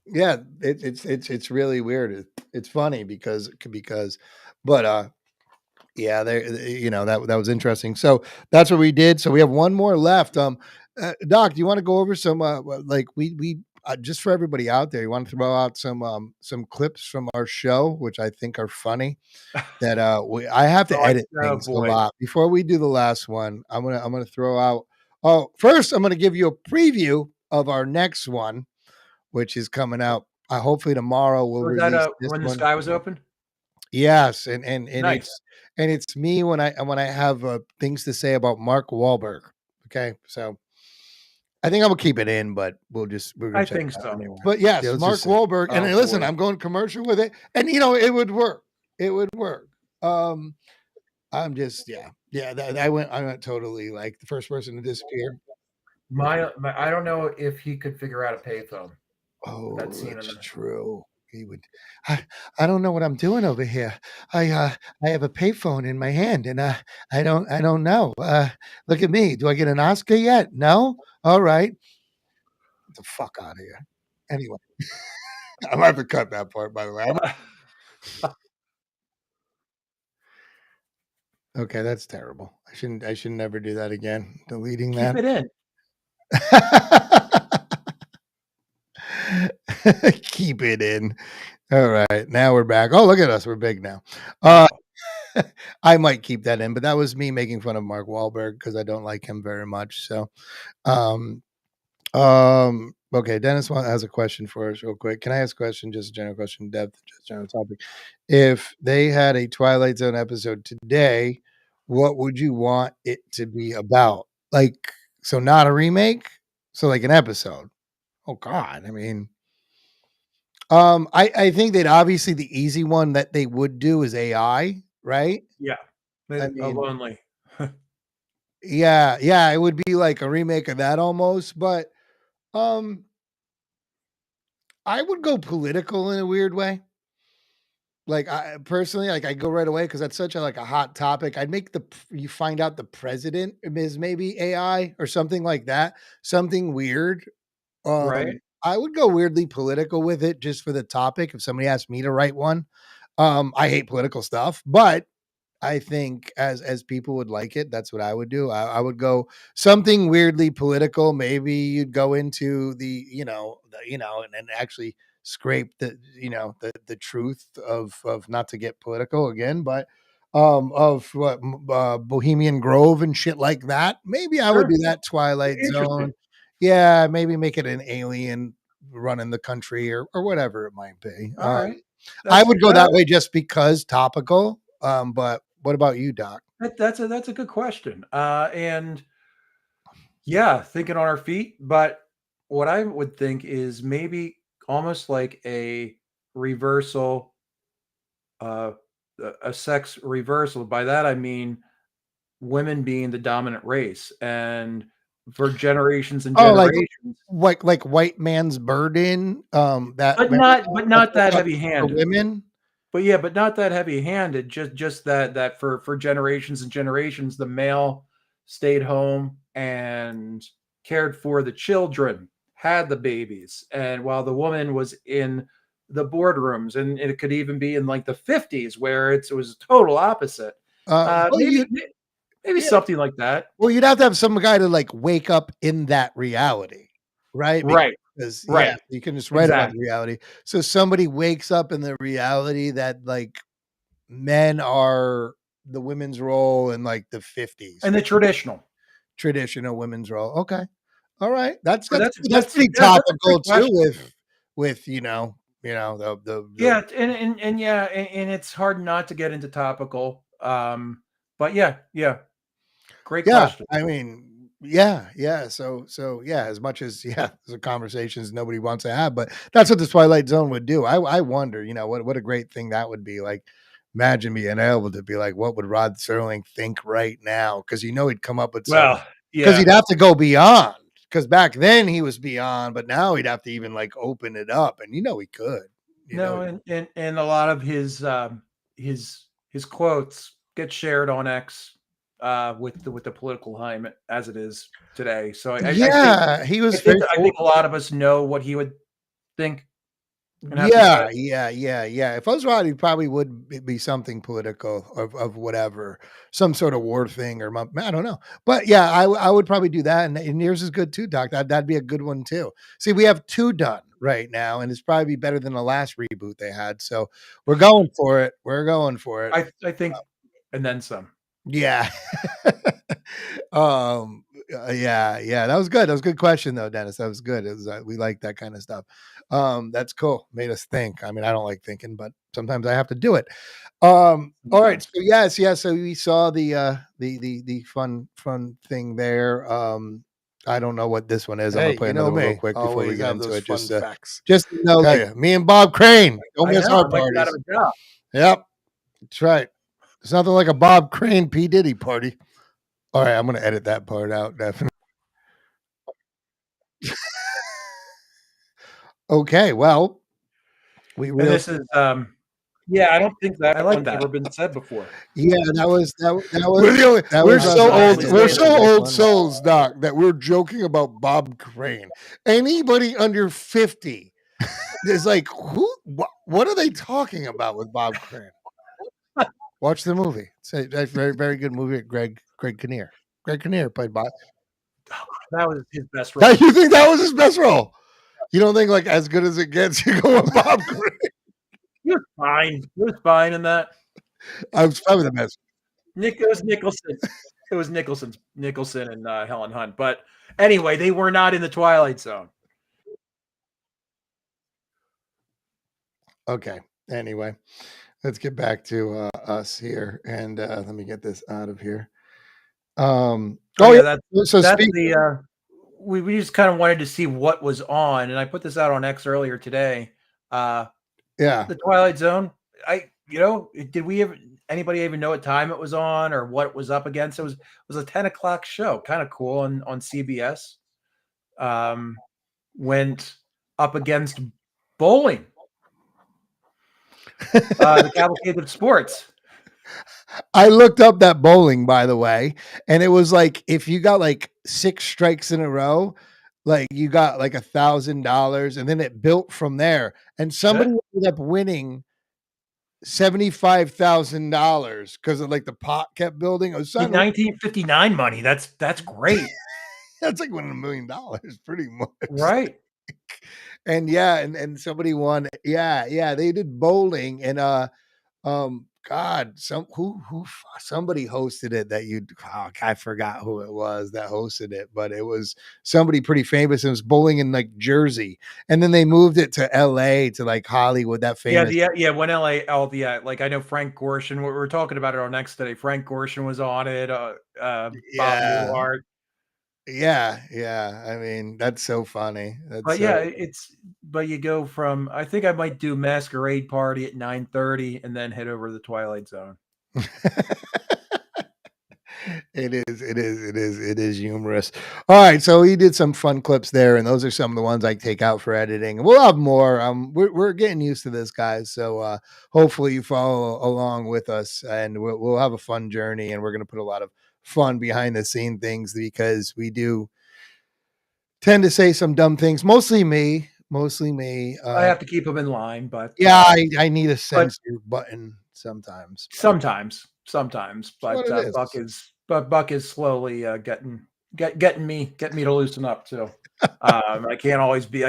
Yeah, it's really weird. It's funny because but yeah, there that was interesting. So that's what we did. So we have one more left. Doc, do you want to go over some like we just for everybody out there, you want to throw out some clips from our show, which I think are funny. That I have to edit oh things a boy. lot before we do the last one. I'm gonna throw out. Oh, first I'm gonna give you a preview of our next one, which is coming out. Hopefully tomorrow we'll Was release that this When the one. Sky Was Open? Yes, and Nice. it's me when I have things to say about Mark Wahlberg. Okay, so I think I'm gonna keep it in, but we're gonna I check think it out so. anyway. But yes, Let's Mark just see. Wahlberg, and Oh listen, boy. I'm going commercial with it, and it would work. It would work. Um, I'm just yeah. I went totally like the first person to disappear. My I don't know if he could figure out a payphone. That Oh, scene in that's the true. He would. I, I don't know what I'm doing over here. I have a payphone in my hand, and I don't know. Look at me. Do I get an Oscar yet? No. All right. Get the fuck out of here. Anyway, I'm gonna have to cut that part. By the way. Okay, that's terrible. I should never do that again. Deleting keep that. it in. Keep it in. All right. Now we're back. Oh, look at us. We're big now. Uh, Wow. I might keep that in, but that was me making fun of Mark Wahlberg because I don't like him very much. So, um, okay, has a question for us real quick. Can I ask a question? Just a general question, depth, just general topic. If they had a Twilight Zone episode today, what would you want it to be about? Like, so not a remake, so like an episode. Oh God, I mean, I think that obviously the easy one that they would do is AI, right? Yeah. I A mean, lonely. yeah, it would be like a remake of that almost, but um, I would go political in a weird way. Like I personally, like I go right away because that's such a like a hot topic. I'd make you find out the president is maybe AI or something like that, something weird. Right? I would go weirdly political with it just for the topic. If somebody asked me to write one, I hate political stuff, but I think as people would like it, that's what I would do. I would go something weirdly political. Maybe you'd go into and actually scrape the truth of not to get political again, but of what Bohemian Grove and shit like that. Maybe I would Sure. do that Twilight Interesting. Zone. Yeah, maybe make it an alien running the country or whatever it might be. All right. I That's would go that way just because topical. But what about you, Doc? that's a good question. And yeah, thinking on our feet. But what I would think is maybe almost like a reversal, uh, a sex reversal. By that I mean women being the dominant race, and for generations and Oh, generations. like white man's burden. That But remember that's not that for heavy-handed. women. But yeah, but not that heavy-handed. Just that for generations and generations, the male stayed home and cared for the children, had the babies, and while the woman was in the boardrooms, and it could even be in like the 50s where it was total opposite. Well, Maybe yeah, something like that. well, you'd have to have some guy to like wake up in that reality, right? Right, Because yeah, right, you can just write about the exactly. reality. So somebody wakes up in the reality that like men are the women's role in like the 50s, And the traditional. traditional women's role. Okay. All right. That's But that's that's pretty that's a great topical too question. with the Yeah, and yeah, and it's hard not to get into topical. But yeah, yeah, great yeah, question. I mean, Yeah. So yeah, as much as the conversations nobody wants to have, but that's what the Twilight Zone would do. I wonder, what a great thing that would be. Like, imagine being able to be like, what would Rod Serling think right now? Because he'd come up with some. Well, Because yeah. he'd have to go beyond. Because back then he was beyond, but now he'd have to even like open it up, and he could. No, and a lot of his quotes get shared on X with the political climate as it is today. So I think Yeah, he I was think very I think a lot of us know what he would think and have to say. Yeah. If I was right, he probably would be something political of whatever, some sort of war thing or I don't know. But yeah, I would probably do that. And yours is good too, Doc. That'd be a good one too. See, we have two done right now, and it's probably better than the last reboot they had. So we're going for it. We're going for it. I think, and then some. Yeah. Yeah. That was good. That was a good question though, Dennis. That was good. It was we like that kind of stuff. That's cool. Made us think. I mean, I don't like thinking, but sometimes I have to do it. All right. So yes. So we saw the fun thing there. I don't know what this one is. I'm Hey, gonna play another one real quick before we always get have into those it. fun facts. Just to know, Tell like ya. me and Bob Crane. Don't I miss know, our I might get out parties. of a job. Yep, that's right. It's nothing like a Bob Crane P Diddy party. All right, I'm gonna edit that part out. Definitely. Okay, well, we And really this is yeah, I don't think that I like one's that. ever been said before. that was We're the only, that we're was so us. old. It's We're the so next old one. souls, Doc, that we're joking about Bob Crane. Anybody under 50 is like, what are they talking about with Bob Crane? Watch the movie. It's a very very good movie. Greg Kinnear. Greg Kinnear played Bob. That was his best role. Now, you think that was his best role? You don't think like as good as it gets? You go with Bob Crane. He was fine. He was fine in that. I was probably the best. It was Nicholson. It was Nicholson and Helen Hunt. But anyway, they were not in the Twilight Zone. Okay. Anyway, let's get back to us here, and let me get this out of here. That's So that's the we just kind of wanted to see what was on, and I put this out on X earlier today. yeah. The Twilight Zone. Did we ever anybody even know what time it was on or what it was up against? It was a 10 o'clock show, kind of cool on CBS. Went up against bowling. The Cavalcade of Sports. I looked up that bowling, by the way, and it was like if you got like 6 strikes in a row, like you got like $1,000, and then it built from there. And somebody ended up winning $75,000 because of like the pot kept building. It was In 1959 money. That's great. that's like winning $1 million, pretty much. Right. And and somebody won. Yeah, they did bowling, and God, somebody hosted it that I forgot who it was that hosted it, but it was somebody pretty famous. It was bowling in like Jersey, and then they moved it to LA, to like Hollywood, that famous. When LA, like I know Frank Gorshin, we were talking about it on Next today. Frank Gorshin was on it, Bob Newhart. Yeah. I mean, that's so funny. But but you go from, I think I might do Masquerade Party at 9:30 and then head over to the Twilight Zone. It is humorous. All right, so he did some fun clips there, and those are some of the ones I take out for editing. And we'll have more. We're getting used to this, guys. So hopefully you follow along with us, and we'll have a fun journey. And we're going to put a lot of fun behind the scene things, because we do tend to say some dumb things. Mostly me. I have to keep them in line, but I need a censor button sometimes. Sometimes, but Buck is slowly getting me to loosen up too. I can't always be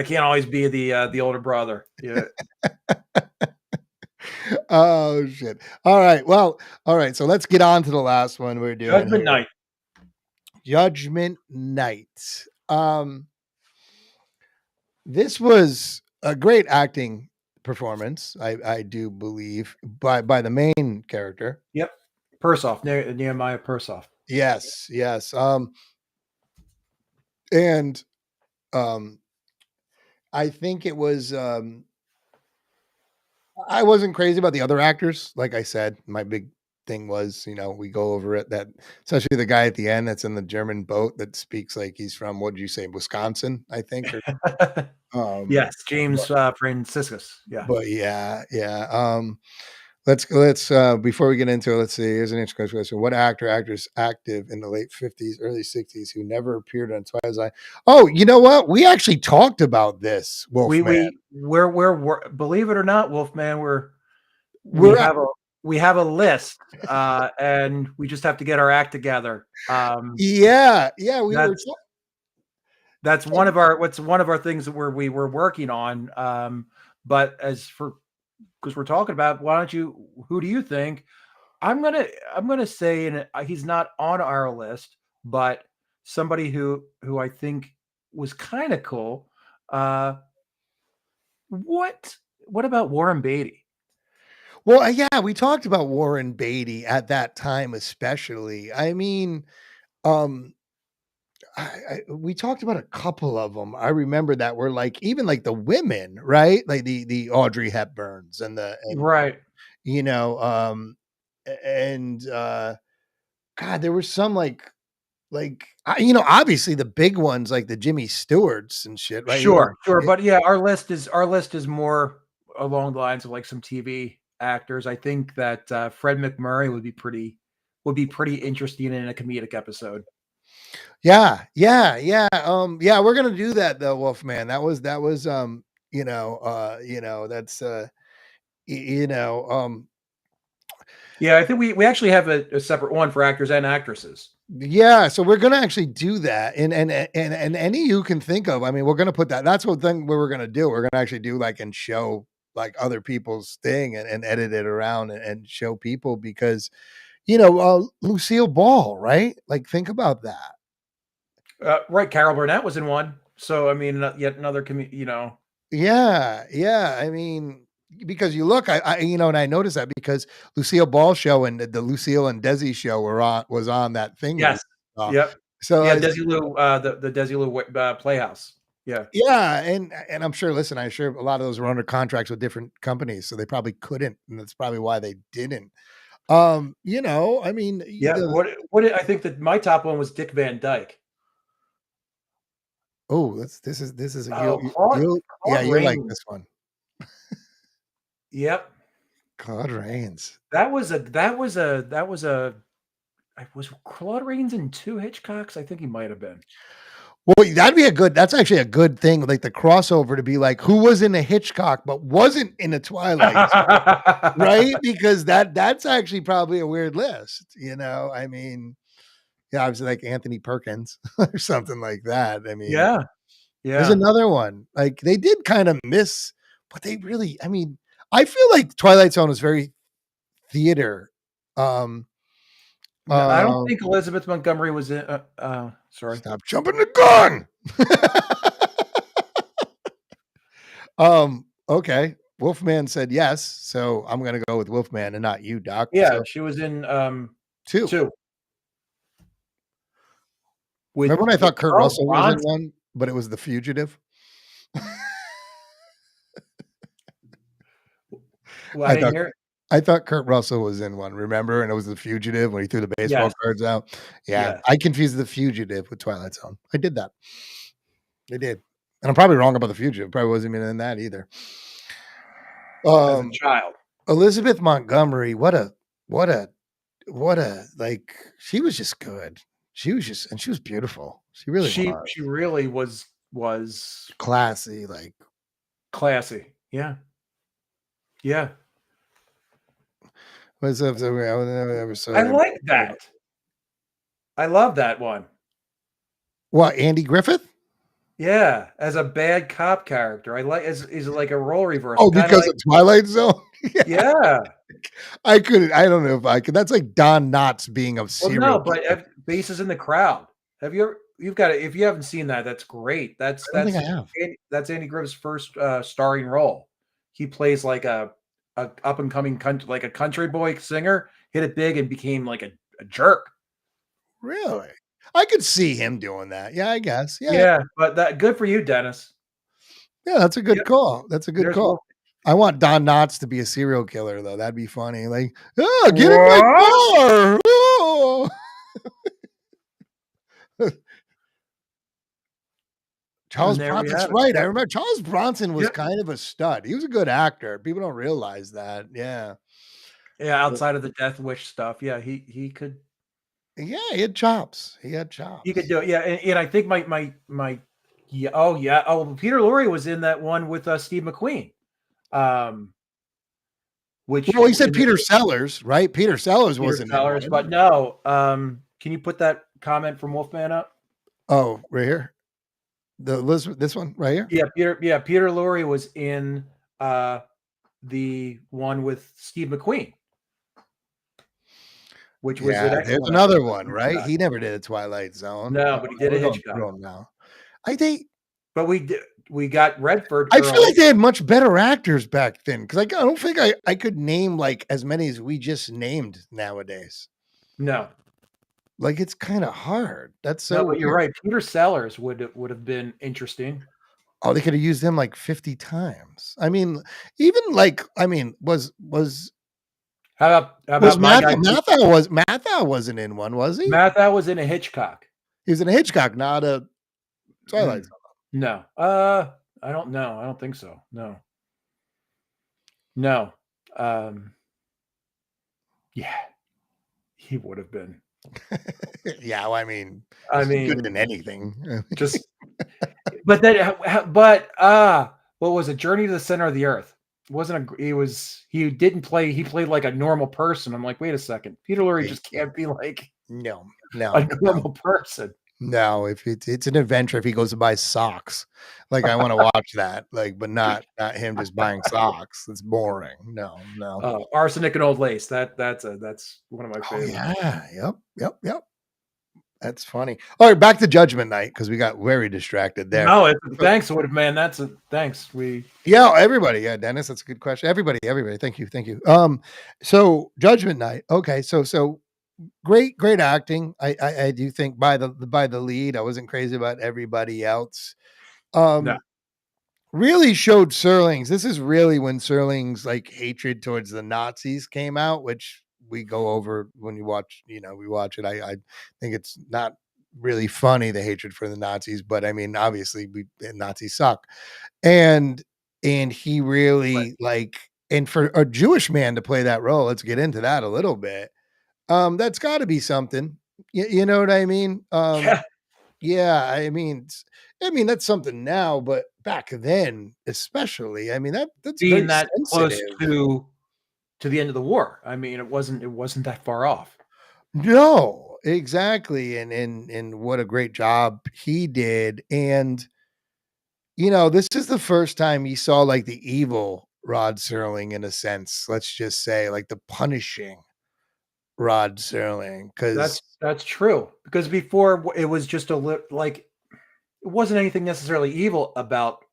the older brother. Yeah. Oh shit. All right. Well, all right. So let's get on to the last one we're doing. Judgment Night. Judgment Night. This was a great acting performance, I do believe, by the main character. Yep. Nehemiah Persoff. Yes. And I think it was I wasn't crazy about the other actors. Like I said, my big thing was, we go over it, that especially the guy at the end that's in the German boat that speaks like he's from, what did you say, Wisconsin, I think, or Yes, but, James Franciscus. Yeah. but yeah, yeah. Let's before we get into it, let's see. Here's an interesting question. What actress active in the late 50s, early 60s who never appeared on Twilight Zone? Oh, you know what? We actually talked about this, Wolfman. We're believe it or not, Wolfman, we We're at, have a list, and we just have to get our act together. yeah, we were That's that's one of our things that we were working on. But as for because we're talking about, who do you think? I'm gonna say, and he's not on our list, but somebody who I think was kind of cool. Uh, what about Warren Beatty? Well, yeah, we talked about Warren Beatty at that time, especially. I mean, um, we talked about a couple of them. I remember that were like even like the women, right? Like the Audrey Hepburns and Right. you know, and God, there were some obviously the big ones like the Jimmy Stewarts and shit, right? Sure, sure, but yeah, our list is more along the lines of like some TV actors. I think that Fred McMurray would be pretty interesting in a comedic episode. Yeah, yeah, yeah. Yeah, we're gonna do that though, Wolfman. That was that's y- you know, Yeah, I think we actually have a separate one for actors and actresses. yeah, so we're gonna actually do that. And any you can think of. I mean, we're gonna put that. That's what thing we're gonna do. We're gonna actually do like and show like other people's thing and edit it around and show people because Lucille Ball, right? Like think about that. Right, Carol Burnett was in one. So I mean, yet another Yeah, yeah. I mean, because you look, and I noticed that because Lucille Ball show and the Lucille and Desi show was on that thing that we Yes. saw. Yep. So Yeah, Desilu, the Desilu Playhouse. Yeah. yeah, and I'm sure. Listen, I'm sure a lot of those were under contracts with different companies, so they probably couldn't, and that's probably why they didn't. I mean, Yeah. I think that my top one was Dick Van Dyke. this is a Oh, yeah, Claude you'll like Rains. this one. Yep. Claude Rains. Was Claude Rains in two Hitchcocks? I think he might have been. Well, that's actually a good thing, like the crossover to be like, who was in a Hitchcock but wasn't in a Twilight Zone, right? Because that's actually probably a weird list, I mean, yeah, obviously like Anthony Perkins or something like that. I mean, Yeah. there's Yeah. another one. Like they did kind of miss, but I mean, I feel like Twilight Zone is very theater. Um, No, I don't um, think Elizabeth Montgomery was in. Sorry. Stop jumping the gun. Okay. Wolfman said yes, so I'm gonna go with Wolfman and not you, Doc. Yeah, So she was in two. two Remember when I with thought Kurt Charles Russell was in Bronson. one, but it was The Fugitive? Well, I I didn't thought hear it. I thought Kurt Russell was in one, remember? And it was The Fugitive when he threw the baseball Yes. cards out. Yeah, Yes. I confused The Fugitive with Twilight Zone. I did that. I did. And I'm probably wrong about The Fugitive. Probably wasn't even in that either. As a Um, child. Elizabeth Montgomery, what a like she was just good. She was beautiful. She really was. She really was Classy, like classy. Yeah. Yeah. what's up? So I like that. I love that one. What, Andy Griffith? Yeah, as a bad cop character. I like as is like a role Oh, reversal. Kind of because like of Twilight Zone? Yeah. yeah. I don't know if I could. That's like Don Knotts being a Well, no, serial but killer. Bases in the Crowd. You've got to, if you haven't seen that, that's great. I don't think I have. That's Andy Griffith's first starring role. He plays like a up and coming like a country boy singer, hit it big and became like a jerk. Really? I could see him doing that. Yeah, I guess. Yeah. Yeah, but that good for you, Dennis. Yeah, that's a good Yep. call. That's a good There's call. Wolf. I want Don Knotts to be a serial killer, though. That'd be funny. Like, oh, get in my What? car. Oh. Charles And there we Bronson. That's have it. right. I Yep. remember Charles Bronson was Yep. kind of a stud. He was a good actor. People don't realize that. Yeah. Yeah, outside of the Death Wish stuff, yeah, he could Yeah, he had chops. He had he could chops. do it. Yeah, and I think my Peter Lorre was in that one with Steve McQueen. Which Well, he said in Peter Sellers, right? Peter Sellers Peter wasn't in Sellers, one. but no. Can you put that comment from Wolfman up? Oh, right here. This one right here. Yeah, Peter Lorre was in the one with Steve McQueen, which was an Yeah, there's excellent another episode one, of right? Hitchcock. He never did a Twilight Zone. No, but he did a We're going Hitchcock. through 'em now. I think But we got Redford. I feel like they had much better actors back then because I don't think I could name like as many as we just named nowadays. No, Like it's kind of hard. That's so no, but you're weird. right. Peter Sellers would have been interesting. Oh, they could have used him like 50 times. I mean, even like was How about my guy? Mathau wasn't in one, was he? Mathau was in a Hitchcock. He was in a Hitchcock, not a Twilight Zone. No, I don't know. I don't think so. No. Yeah, he would have been. Yeah, well, I mean, good in anything. Just, but what was it? Journey to the Center of the Earth. He played like a normal person. I'm like, wait a second, Peter Lorre just can't be like no, a normal person. No, if it's an adventure, if he goes to buy socks, like I want to watch that, like, but not him just buying socks. It's boring. No. Arsenic and Old Lace. That's one of my Oh favorites. yeah, yep. That's funny. All right, back to Judgment Night because we got very distracted there. No, thanks, man. Thanks. Everybody. Yeah, Dennis, that's a good question. Everybody. Thank you. So Judgment Night. Okay, so great acting. I do think by the lead. I wasn't crazy about everybody else. No. Really showed Serling's. This is really when Serling's like hatred towards the Nazis came out, which we go over when you watch. We watch it. I think it's not really funny, the hatred for the Nazis, but I mean, obviously, Nazis suck, and he really and for a Jewish man to play that role, let's get into that a little bit. That's got to be something. You know what I mean? Yeah. I mean, that's something now, but back then, especially, I mean, that's being very that close sensitive. to the end of the war. I mean, it wasn't that far off. No, exactly. And what a great job he did. And, this is the first time you saw like the evil Rod Serling in a sense, let's just say like the punishing Rod Serling. Cause That's true. Because before it was just it wasn't anything necessarily evil about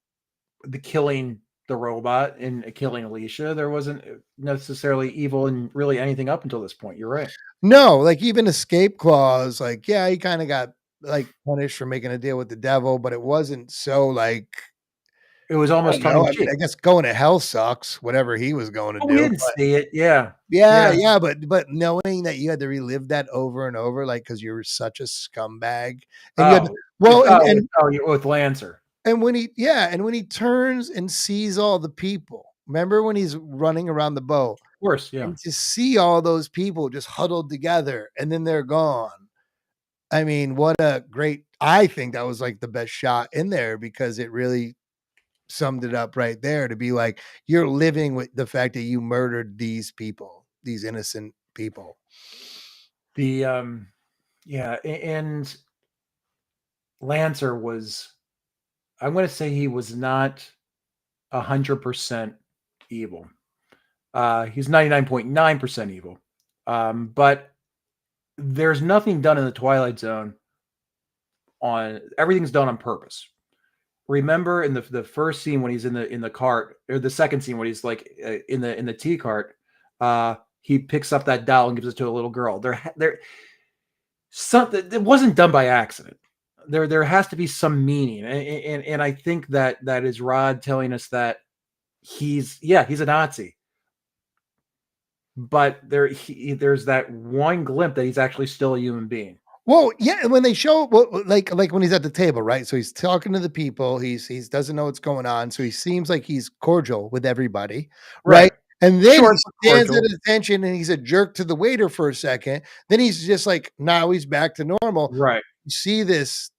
the killing the robot and killing Alicia. There wasn't necessarily evil in really anything up until this point. You're right. no, like even escape clause, like, yeah, he kind of got like punished for making a deal with the devil, but it wasn't so like, It was almost I tongue in mean, cheek. I guess going to hell sucks, whatever he was going to We do. didn't see it. Yeah. Yeah, but knowing that you had to relive that over and over, like because you were such a scumbag, and you had with Lancer. And when he turns and sees all the people, remember when he's running around the boat? Of course, yeah. And to see all those people just huddled together and then they're gone. I mean, I think that was like the best shot in there because it really summed it up right there to be like, you're living with the fact that you murdered these people, these innocent people. And Lancer was, I'm going to say he was not 100% evil. He's 99.9% evil. But there's nothing done in the Twilight Zone everything's done on purpose. Remember in the first scene when he's in the cart, or the second scene when he's like in the tea cart, he picks up that doll and gives it to a little girl. something that wasn't done by accident. There has to be some meaning, and I think that is Rod telling us that he's a Nazi, but there's that one glimpse that he's actually still a human being. Well, yeah, when they show like when he's at the table, right? So he's talking to the people, he's doesn't know what's going on, so he seems like he's cordial with everybody, right? Right. And then he Short but stands at cordial. attention and he's a jerk to the waiter for a second. Then he's just like, now he's back to normal. Right. You see this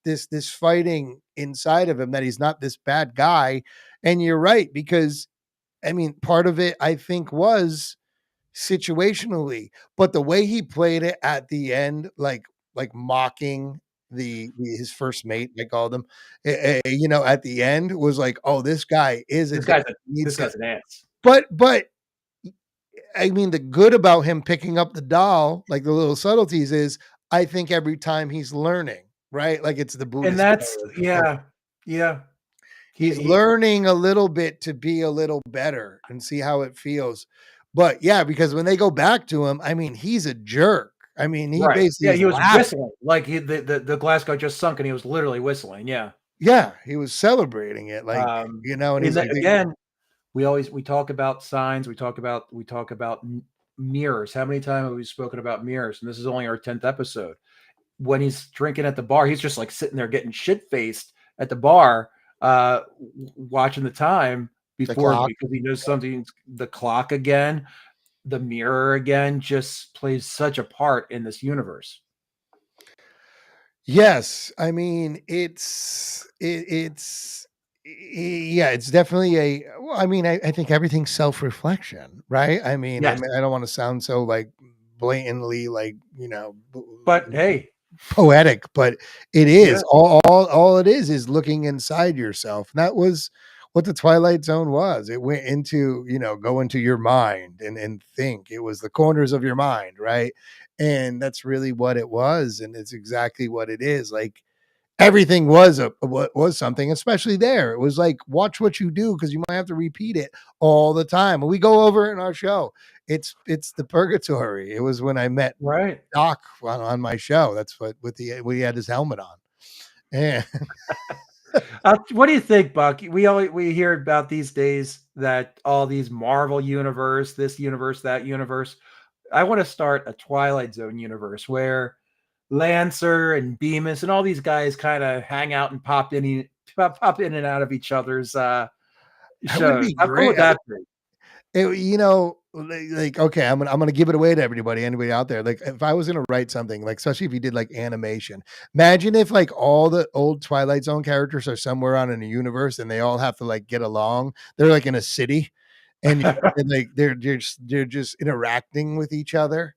fighting inside of him that he's not this bad guy. And you're right, because I mean, part of it I think was situationally, but the way he played it at the end, like mocking his first mate, I called him, at the end was like, oh, this guy is a This dick. guy's a He this needs to, guy's an ass. but I mean, the good about him picking up the doll, like the little subtleties, is I think every time he's learning, right? Like it's the And Buddhist way that's of yeah. he's He learning a little bit to be a little better and see how it feels. But yeah, because when they go back to him, I mean, he's a jerk. I mean, he right. basically Yeah, is he was laughing. whistling. Like the Glasgow just sunk and he was literally whistling. Yeah. Yeah, he was celebrating it, like, and And he's like, again, we talk about signs, we talk about mirrors. How many times have we spoken about mirrors? And this is only our 10th episode. When he's drinking at the bar, he's just like sitting there getting shit faced at the bar, watching the time the before clock. because he knows something. The clock again, the mirror again, just plays such a part in this universe. Yes, I mean, yeah, it's definitely well, I mean, I think everything's self-reflection, right? I Yes, mean, I don't want to sound so like blatantly like, but hey, poetic, but it yeah, is all it is looking inside yourself. And that was what the Twilight Zone was. It went into, go into your mind and think. It was the corners of your mind, right? And that's really what it was. And it's exactly what it is. Like everything was what was something, especially there. It was like, watch what you do because you might have to repeat it all the time. And we go over it in our show. It's the purgatory. It was when I met right. Doc on my show. That's what when he had his helmet on. And What do you think, Buck? We hear about these days that all these Marvel universe, this universe, that universe. I want to start a Twilight Zone universe where Lancer and Bemis and all these guys kind of hang out and pop in and out of each other's that would shows. be How cool great. would that be? Like okay, I'm gonna give it away to anybody out there. Like if I was gonna write something, like especially if you did like animation, imagine if like all the old Twilight Zone characters are somewhere on in a universe and they all have to like get along. They're like in a city, and, and like they're just interacting with each other.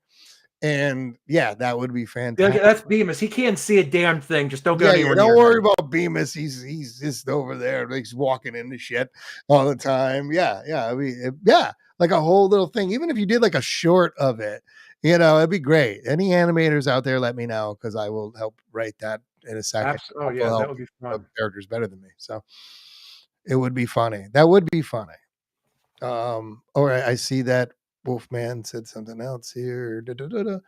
And yeah, that would be Yeah, fantastic. that's Bemis. He can't see a damn thing. Just don't go Yeah, yeah. anywhere Don't near worry him. about Bemis. He's just over there. Like, he's walking into shit all the time. Yeah, yeah. I mean, yeah, like a whole little thing. Even if you did like a short of it, it'd be great. Any animators out there, let me know because I will help write that in a second. Oh Hope will yeah, that help would be know fun. the characters better than me. So it would be funny. That would be funny. Or I see that Wolfman said something else here. Da, da, da, da.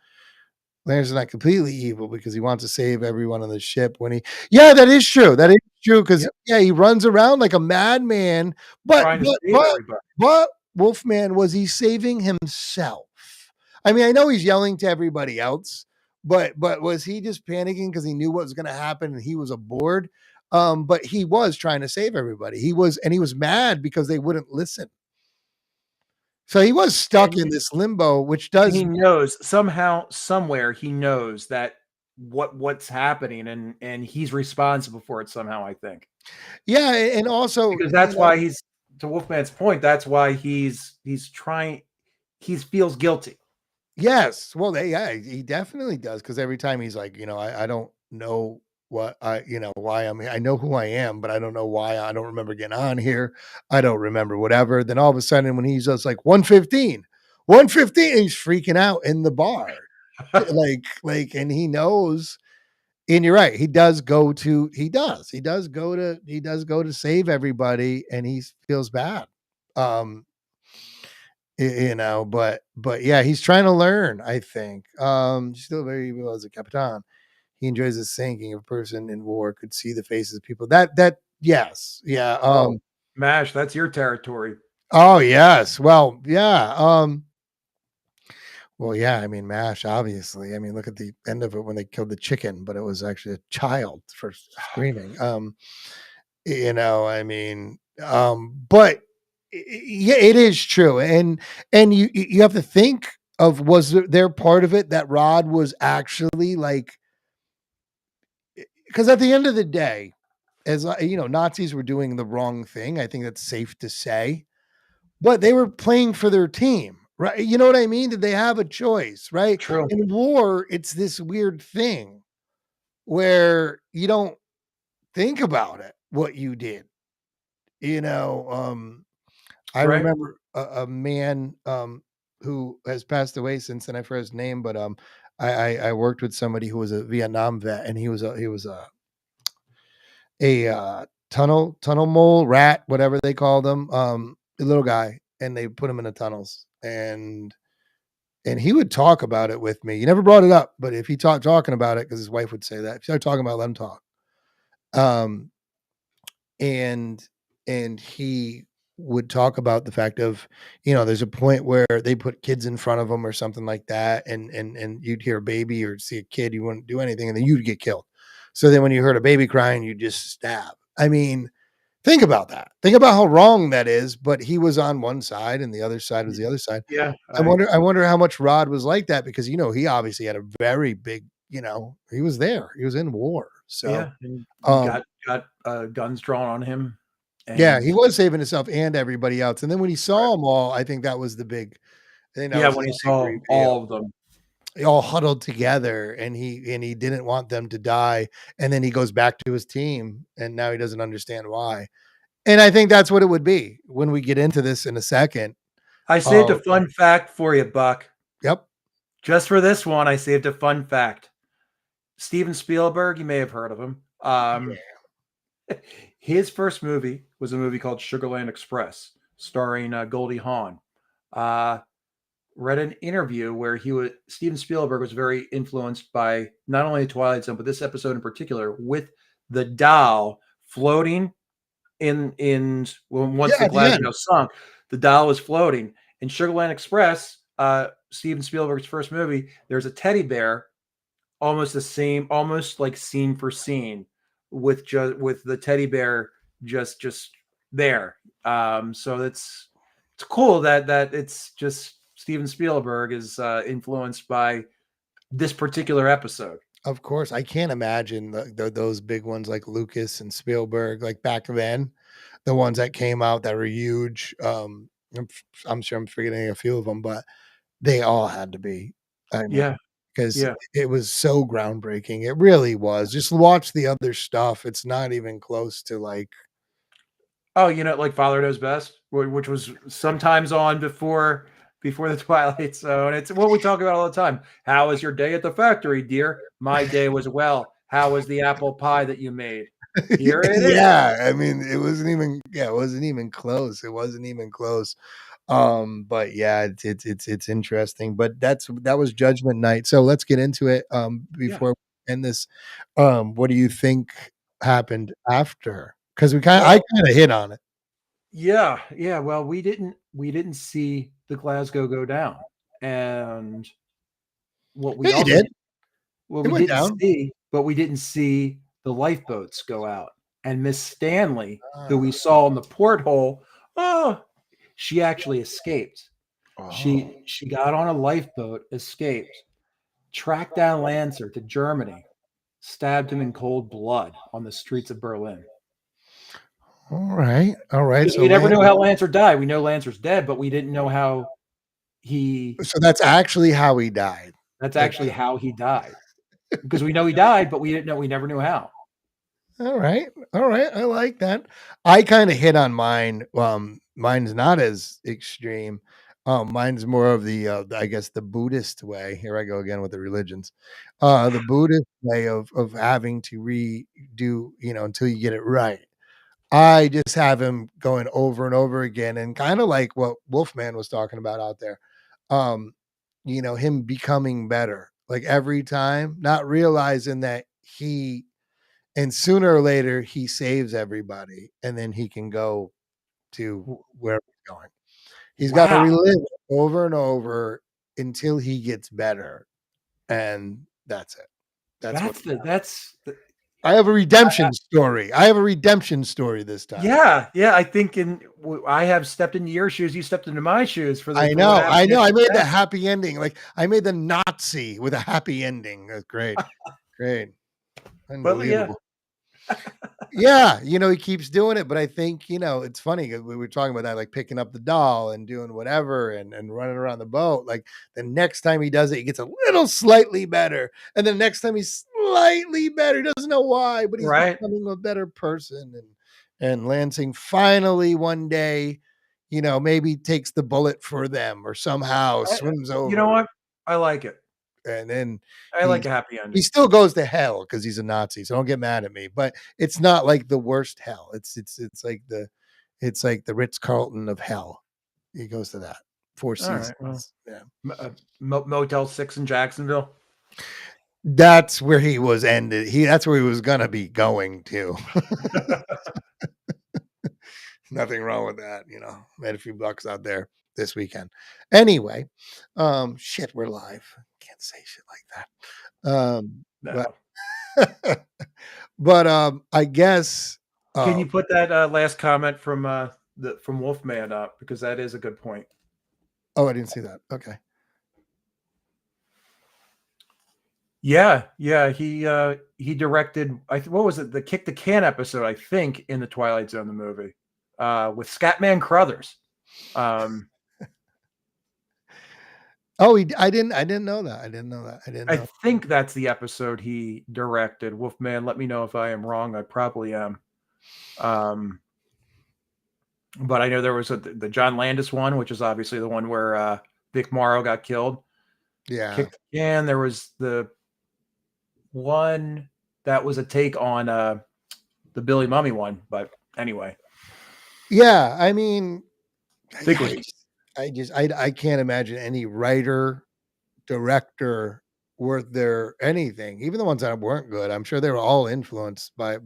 Lancer's not completely evil because he wants to save everyone on the ship yeah, that is true. That is true because Yep, yeah, he runs around like a madman. But trying to but save but everybody. but Wolfman, was he saving himself? I mean, I know he's yelling to everybody else, but was he just panicking because he knew what was going to happen and he was aboard? But he was trying to save everybody. He was mad because they wouldn't listen. So he was stuck And in this limbo, which And does. he knows somehow, somewhere, he knows that what's happening, and he's responsible for it somehow. I think Yeah, and also, because that's why he's to Wolfman's point. That's why he's trying. He feels guilty. yes. Well, yeah, he definitely does because every time he's like, I don't know what why I'm here. I know who I am, but I don't know why. I don't remember getting on here. I don't remember whatever. Then all of a sudden, when he's just like 115, 115, he's freaking out in the bar, and he knows. And you're right. He does go to save everybody, and he feels bad. Um, but yeah, he's trying to learn, I think. Still very well as a Capitan. He enjoys the sinking. A person in war could see the faces of people. That yes, yeah. Oh, MASH, that's your territory. Oh yes. Well, yeah. Well, yeah. I mean, MASH. Obviously. I mean, look at the end of it when they killed the chicken, but it was actually a child for screaming. I mean, but yeah, it is true, and you have to think of, was there part of it that Rod was actually like, because at the end of the day, as Nazis were doing the wrong thing. I think that's safe to say, but they were playing for their team, right? You know what I mean? Did they have a choice, right? True. In war, it's this weird thing where you don't think about it, what you did. I Right. remember a man who has passed away since then. I forgot his name, but I worked with somebody who was a Vietnam vet, and he was a tunnel mole rat, whatever they called them, a little guy, and they put him in the tunnels, and he would talk about it with me. He never brought it up, but if he talking about it, because his wife would say that if you start talking about it, let him talk. Um, and he would talk about the fact of, there's a point where they put kids in front of them or something like that, and you'd hear a baby or see a kid, you wouldn't do anything, and then you'd get killed. So then when you heard a baby crying, you just stab. I mean, think about that. Think about how wrong that is. But he was on one side, and the other side was the other side. Yeah. I wonder how much Rod was like that, because he obviously had a very big, he was there. He was in war. So Yeah. And um got guns drawn on him. yeah, And he was saving himself and everybody else. And then when he saw them all, I think that was yeah, when he the big saw reveal. all of them. They all huddled together, and he didn't want them to die. And then he goes back to his team, and now he doesn't understand why. And I think that's what it would be when we get into this in a second. I saved a fun fact for you, Buck. Yep. Just for this one, I saved a fun fact. Steven Spielberg, you may have heard of him. His first movie was a movie called Sugarland Express, starring Goldie Hawn. Read an interview where Steven Spielberg was very influenced by not only Twilight Zone, but this episode in particular, with the doll floating once the Glasgow sunk, the doll was floating. In Sugarland Express, Steven Spielberg's first movie, there's a teddy bear, almost like scene for scene, with the teddy bear just there. So it's cool that it's just Steven Spielberg is influenced by this particular episode. Of course, I can't imagine those big ones like Lucas and Spielberg, like back then, the ones that came out that were huge. I'm sure I'm forgetting a few of them, but they all had to be. I mean, Yeah, because yeah. it was so groundbreaking. It really was. Just watch the other stuff. It's not even close to like. Oh, like Father Knows Best, which was sometimes on before the Twilight Zone. It's what we talk about all the time. How was your day at the factory, dear? My day was well. How was the apple pie that you made? Here it is. Yeah, I mean, it wasn't even. Yeah, it wasn't even close. It wasn't even close. But yeah, it's interesting. But that was Judgment Night. So let's get into it. Before we end this, what do you think happened after? Because I kind of hit on it. Yeah. Well, we didn't see the Glasgow go down, and what we Yeah, you also did. what It we went didn't down. see, but we didn't see the lifeboats go out. And Miss Stanley, who Ah. we saw in the porthole, she actually escaped. Oh. She got on a lifeboat, escaped, tracked down Lancer to Germany, stabbed him in cold blood on the streets of Berlin. All right. So we never know how Lancer died. We know Lancer's dead, but we didn't know how he. So that's actually how he died. That's actually how he died, because we know he died, but we didn't know. We never knew how. All right. I like that. I kind of hit on mine. Mine's not as extreme. Mine's more of the I guess the Buddhist way. Here I go again with the religions. The Buddhist way of having to redo, until you get it right. I just have him going over and over again, and kind of like what Wolfman was talking about out there. Him becoming better, like every time, not realizing that and sooner or later he saves everybody, and then he can go to where he's going. He's got to Wow. relive it over and over until he gets better, and that's it. I have a redemption story. I have a redemption story this time. Yeah. I think I have stepped into your shoes. You stepped into my shoes for I know. I made the happy ending. Like I made the Nazi with a happy ending. That's great. Great. Unbelievable. Yeah, he keeps doing it, but I think, it's funny because we were talking about that, like picking up the doll and doing whatever and running around the boat. Like the next time he does it, he gets a little slightly better. And the next time he's slightly better. He doesn't know why, but he's becoming a better person. And Lansing finally one day, maybe takes the bullet for them or somehow swims over. You know what? I like it. And then I like a happy ending. He still goes to hell because he's a Nazi. So don't get mad at me. But it's not like the worst hell. It's like the Ritz-Carlton of hell. He goes to that. 4 seasons. Right, well, Motel 6 in Jacksonville. That's where he was ended. That's where he was gonna be going to. Nothing wrong with that, made a few bucks out there this weekend. Anyway, shit, we're live. Can't say shit like that. No. But I guess. Can you put that last comment from Wolfman up, because that is a good point. Oh, I didn't see that. Okay. Yeah. He directed. What was it? The Kick the Can episode, I think, in the Twilight Zone, the movie, with Scatman Crothers. Oh, I didn't know that. I think that's the episode he directed. Wolfman, let me know if I am wrong. I probably am. But I know there was the John Landis one, which is obviously the one where Vic Morrow got killed. Yeah. And there was the one that was a take on the Billy Mummy one. But anyway. Yeah, I mean, I can't imagine any writer, director worth their anything. Even the ones that weren't good, I'm sure they were all influenced by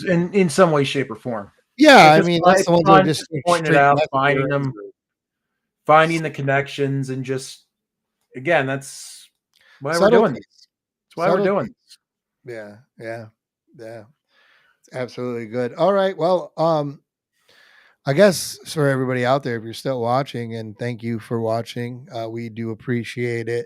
in some way, shape, or form. Yeah, I mean, that's the ones that are just pointing it out, finding them, finding the connections, and just again, that's why we're doing this. That's why we're doing this. Yeah. It's absolutely good. All right, well, I guess for everybody out there, if you're still watching, and thank you for watching, we do appreciate it.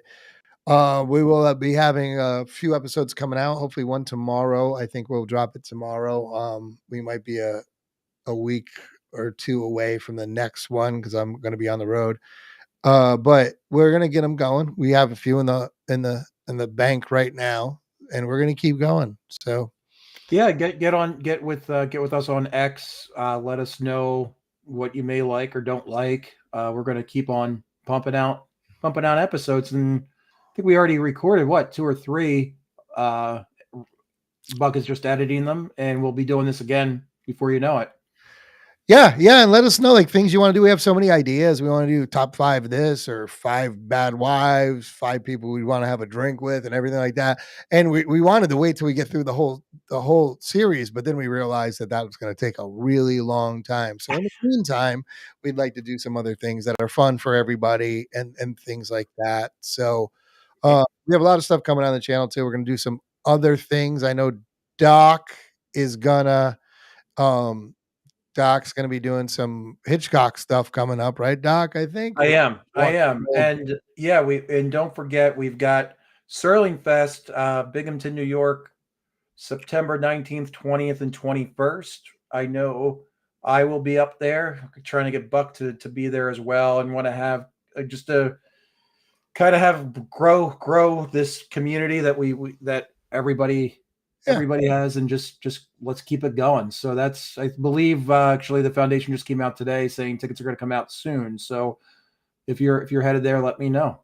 We will be having a few episodes coming out. Hopefully, one tomorrow. I think we'll drop it tomorrow. We might be a week or two away from the next one because I'm going to be on the road. But we're going to get them going. We have a few in the bank right now, and we're going to keep going. So. Yeah, get with us on X. Let us know what you may like or don't like. We're going to keep on pumping out episodes, and I think we already recorded 2 or 3. Buck is just editing them, and we'll be doing this again before you know it. Yeah, and let us know like things you want to do. We have so many ideas. We want to do top 5 this or 5 bad wives, 5 people we want to have a drink with, and everything like that. And we wanted to wait till we get through the whole series, but then we realized that was going to take a really long time. So in the meantime, we'd like to do some other things that are fun for everybody and things like that. So we have a lot of stuff coming on the channel too. We're going to do some other things. I know Doc is gonna. Doc's going to be doing some Hitchcock stuff coming up, right, Doc? I think I am. And yeah, and don't forget, we've got Serling Fest, Binghamton, New York, September 19th, 20th, and 21st. I know I will be up there trying to get Buck to be there as well, and want to have just to kind of have grow this community that we that everybody has, and just let's keep it going. So that's, I believe, actually the foundation just came out today saying tickets are going to come out soon. So if you're headed there, let me know.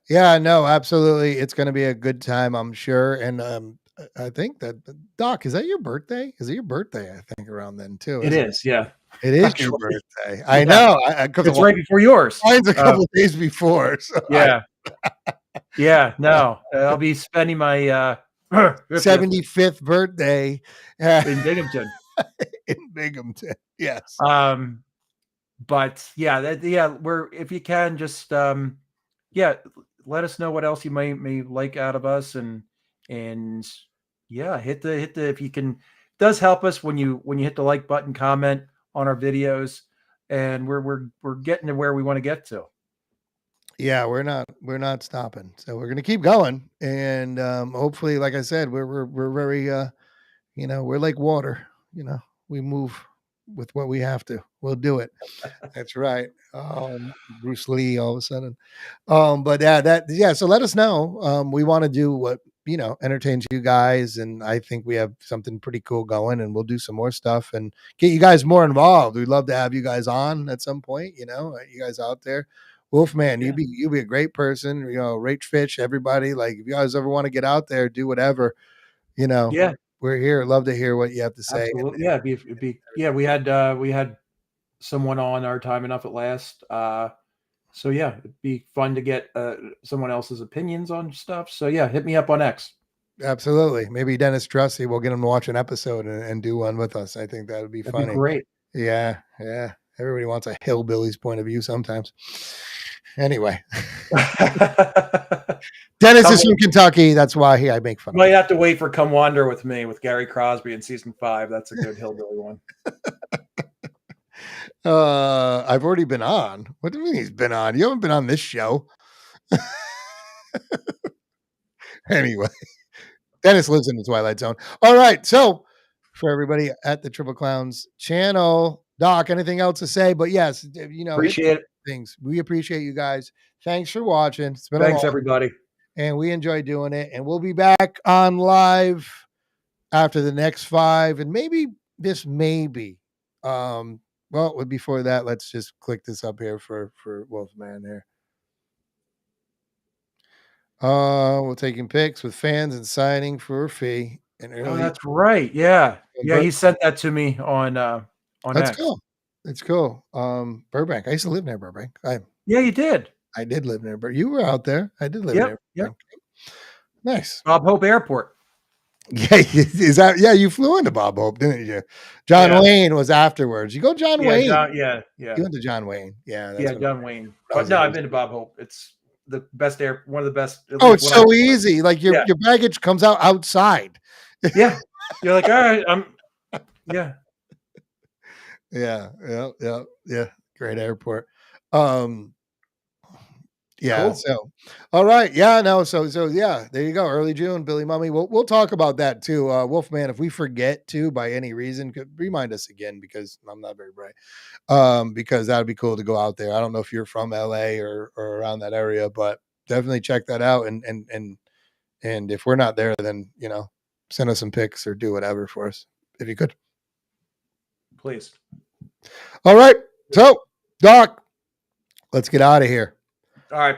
Yeah, no, absolutely. It's going to be a good time, I'm sure. And I think that Doc, is that your birthday? Is it your birthday? I think around then too. It is, yeah. It is your Actually, birthday. I yeah. know. Because It's right before yours. mine's a couple of days before. So Yeah. Yeah, no. I'll be spending my 75th birthday in Binghamton. in Binghamton. Yes. But yeah, if you can just let us know what else you may like out of us, and yeah, hit the if you can. It does help us when you hit the like button, comment on our videos, and we're getting to where we want to get to. Yeah, we're not stopping. So we're gonna keep going, and hopefully, like I said, we're very we're like water. We move with what we have to. We'll do it. That's right. Bruce Lee all of a sudden. But so let us know. We want to do what entertains you guys, and I think we have something pretty cool going, and we'll do some more stuff and get you guys more involved. We'd love to have you guys on at some point. You guys out there. Wolfman, Yeah. you'd be a great person. Rach Fitch, everybody. Like, if you guys ever want to get out there, do whatever. Yeah, we're here. Love to hear what you have to say. absolutely. Yeah, it'd be we had someone on our Time Enough at Last. So yeah, it'd be fun to get someone else's opinions on stuff. So yeah, hit me up on X. Absolutely. Maybe Dennis Trusty, we'll get him to watch an episode and do one with us. I think that would be That'd funny. be great. Yeah. Everybody wants a hillbilly's point of view sometimes. Anyway. Dennis is from Kentucky. That's why I make fun of him. Might have to wait for Come Wander with Me with Gary Crosby in season 5. That's a good hillbilly one. I've already been on. What do you mean he's been on? You haven't been on this show. Anyway, Dennis lives in the Twilight Zone. All right. So for everybody at the Triple Clowns channel, Doc, anything else to say? But yes, Appreciate it. Things. We appreciate you guys. Thanks for watching. It's been Thanks, everybody. And we enjoy doing it. And we'll be back on live after the next 5. And maybe well, before that, let's just click this up here for Wolfman here. We're taking pics with fans and signing for a fee. Oh, that's right. Yeah. Yeah, he sent that to me on That's X. cool. It's cool. Burbank. I used to live near Burbank. Yeah, you did. I did live near Burbank. You were out there. I did live near Burbank. Nice. Bob Hope Airport. Yeah, is that? Yeah, you flew into Bob Hope, didn't you? John Wayne was afterwards. You go John Wayne. Yeah. You went to John Wayne. Yeah. John Wayne. But no, I've been to Bob Hope. It's the best one of the best. Oh, it's so easy. Like your baggage comes out outside. Yeah. You're like, all right, yeah. Yeah. Great airport. Yeah. Cool. So, all right. Yeah. No. So yeah. There you go. Early June, Billy Mummy. We'll talk about that too. Wolfman, if we forget to by any reason, could remind us again, because I'm not very bright. Because that'd be cool to go out there. I don't know if you're from LA or around that area, but definitely check that out. And if we're not there, then send us some pics or do whatever for us if you could. Please. All right. So, Doc, let's get out of here. All right.